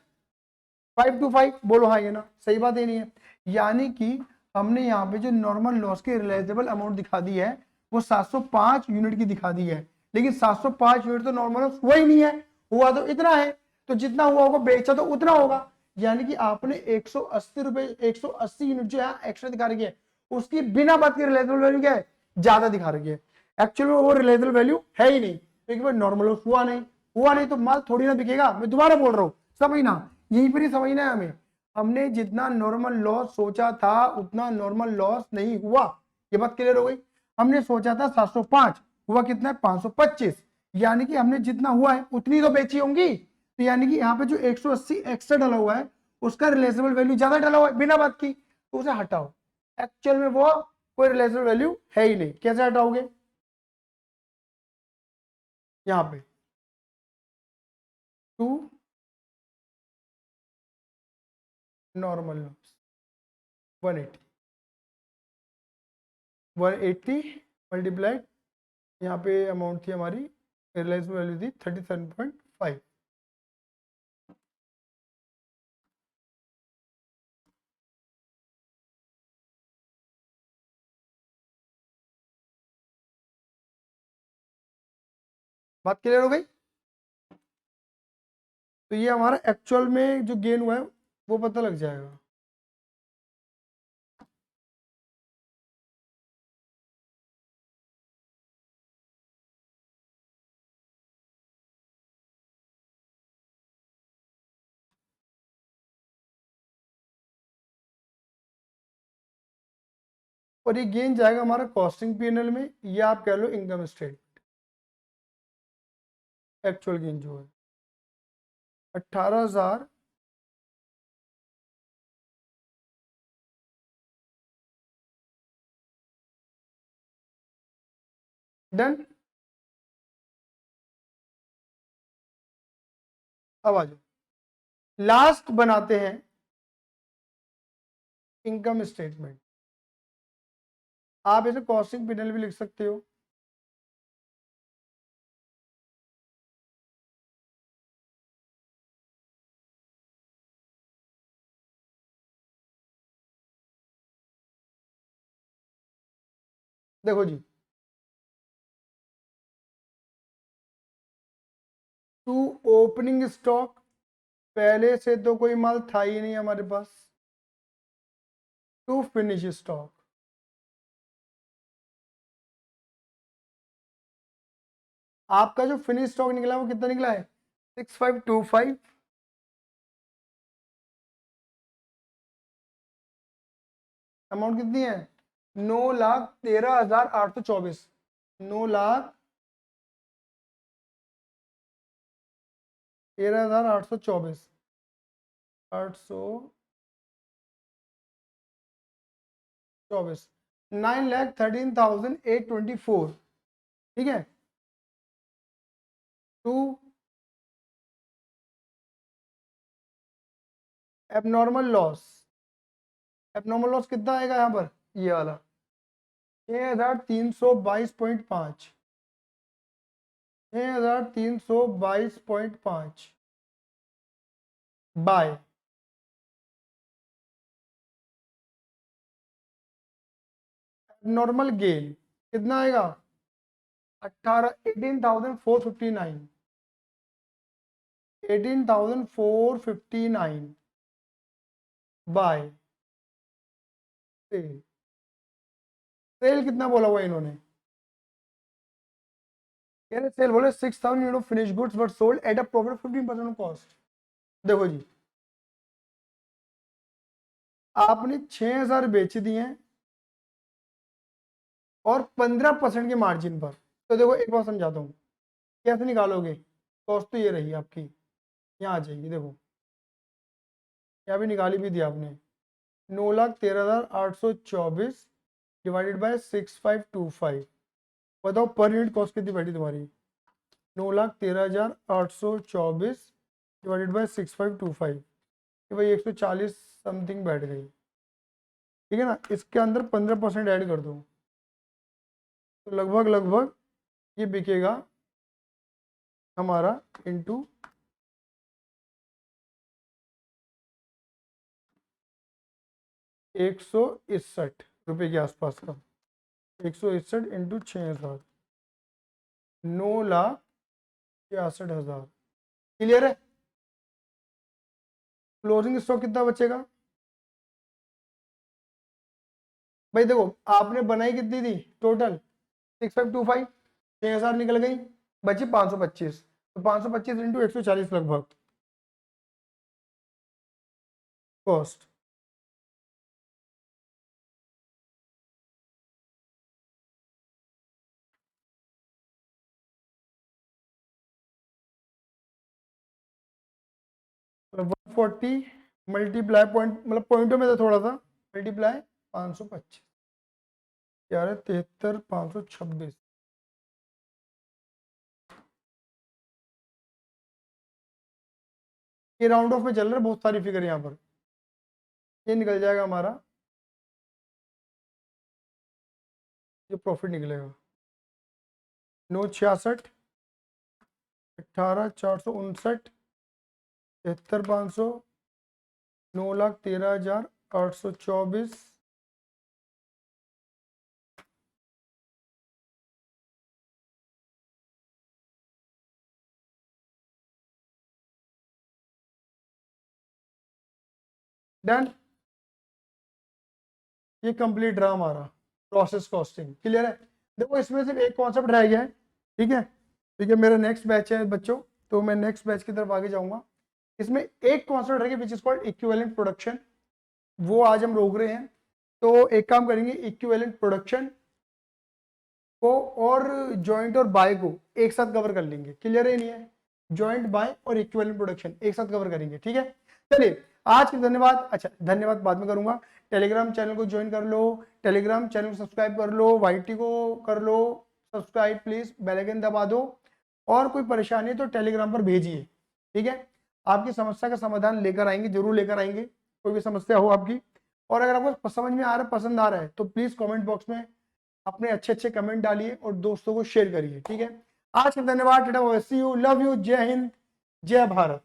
Speaker 1: 525। बोलो हाँ ये ना, सही बात है नहीं है? यानी कि हमने यहाँ पे जो नॉर्मल लॉस की रियलाइजेबल अमाउंट दिखा दी है वो 705 यूनिट की दिखा दी है, लेकिन 705 यूनिट तो नॉर्मल लॉस हुआ ही नहीं है, हुआ तो इतना है, तो जितना हुआ होगा बेचा तो उतना होगा। यानी कि आपने 180 रुपए, 180 यूनिट जो है एक्स्ट्रा दिखा रही है, उसकी बिना बात के रियलाइजेबल वैल्यू क्या है, ज्यादा दिखा रही है। एक्चुअल में वो रियलाइजेबल वैल्यू है ही नहीं, क्योंकि भाई नॉर्मल लॉस हुआ नहीं, हुआ नहीं तो माल थोड़ी ना बिकेगा। मैं दोबारा बोल रहा हूँ, समझना, यहीं पर ही समझना है हमें। हमने जितना नॉर्मल लॉस सोचा था उतना नॉर्मल लॉस नहीं हुआ, ये बात क्लियर हो गई। हमने सोचा था 705, हुआ कितना है 525, यानी कि हमने जितना हुआ है उतनी तो बेची होंगी, तो यानी कि यहाँ पे जो 180 एक्स्ट्रा डाला हुआ है उसका रिलेशनल वैल्यू ज्यादा डाला हुआ है बिना बात की, तो उसे हटाओ। एक्चुअल में वो कोई रिलेशनल वैल्यू है ही नहीं, कैसे हटाओगे? यहाँ पे 2 नॉर्मल लॉस 180, 180 मल्टीप्लाइड, यहाँ पे अमाउंट थी हमारी, रियलाइज वैल्यू थी 37.5। बात क्लियर हो गई? तो ये हमारा एक्चुअल में जो गेन हुआ है वो पता लग जाएगा। और ये गेन जाएगा हमारा कॉस्टिंग पीएनएल में, या आप कह low income statement. Actual gain जो है 18,000, डन। अब आ जाओ लास्ट बनाते हैं इनकम स्टेटमेंट। आप इसे कॉस्टिंग पीएनएल भी लिख सकते हो। देखो जी, टू ओपनिंग स्टॉक, पहले से तो कोई माल था ही नहीं हमारे पास। टू फिनिश स्टॉक, आपका जो फिनिश स्टॉक निकला वो कितना निकला है 6525। अमाउंट कितनी है 9,13,824, 9,13,824, 824, 9,13,824। ठीक है, to abnormal loss, abnormal loss कितना आएगा यहाँ पर, ये वाला 6,322.5, 6,322.5 बाय नॉर्मल गेन कितना आएगा 18,459, 18,459 बाय सेल कितना बोला हुआ है इन्होंने, कह रहे सेल बोले 6,000 unit of finish goods but sold at a profit 15% of cost. देखो जी, आपने 6,000 बेच दिए हैं और 15% के मार्जिन पर। तो देखो एक बार समझाता हूँ, कैसे निकालोगे, कॉस्ट तो ये रही आपकी, यहाँ आ जाएगी, देखो यहाँ भी निकाली भी दिया आपने, 9,13,824 डिवाइडेड बाय 6,525। बताओ पर यूनिट कॉस्ट कितनी बैठी तुम्हारी, 9,13,824 डिवाइडेड बाय 6,525, कि भाई 140 समथिंग बैठ गई, ठीक है ना। इसके अंदर 15% ऐड कर दो, तो लगभग लगभग ये बिकेगा हमारा इंटू 161 रुपये के आसपास का, 161 इंटू 6,000, 9,66,000। क्लियर है। क्लोजिंग स्टॉक कितना बचेगा भाई, देखो आपने बनाई कितनी थी टोटल 6,525, 6,000 निकल गई, बची 525, तो 525 इंटू 140 लगभग कॉस्ट। मतलब 140 मल्टीप्लाई पॉइंट, मतलब पॉइंटों में था थोड़ा सा, मल्टीप्लाई 525, यार 73,526। ये राउंड ऑफ में चल रहा है, बहुत सारी फिगर यहाँ पर, ये निकल जाएगा हमारा, ये प्रॉफिट निकलेगा 966, 18,459, 73,500, 9,13,824, डन। ये कंप्लीट रहा हमारा प्रोसेस कॉस्टिंग। क्लियर है। देखो इसमें सिर्फ एक कॉन्सेप्ट रह गया है, ठीक है, ठीक है, मेरा नेक्स्ट बैच है बच्चों, तो मैं नेक्स्ट बैच की तरफ आगे जाऊंगा। इसमें एक कॉन्सेप्ट रह गया which is called equivalent production, वो आज हम रोक रहे हैं। तो एक काम करेंगे, इक्विवेलेंट प्रोडक्शन को और जॉइंट और बाय को एक साथ कवर कर लेंगे। क्लियर है नहीं है, जॉइंट बाय और इक्विवेलेंट प्रोडक्शन एक साथ कवर करेंगे, ठीक है। चलिए आज के धन्यवाद, अच्छा धन्यवाद बाद में करूंगा। टेलीग्राम चैनल को ज्वाइन कर लो, टेलीग्राम चैनल को सब्सक्राइब कर लो, वाईटी को कर लो सब्सक्राइब प्लीज, बेल आइकन दबा दो, और कोई परेशानी है तो टेलीग्राम पर भेजिए, ठीक है। आपकी समस्या का समाधान लेकर आएंगे, जरूर लेकर आएंगे, कोई भी समस्या हो आपकी। और अगर आपको समझ में आ रहा है, पसंद आ रहा है, तो प्लीज कमेंट बॉक्स में अपने अच्छे अच्छे कमेंट डालिए और दोस्तों को शेयर करिए, ठीक है। आज के धन्यवाद, सी यू, लव यू, जय हिंद, जय भारत।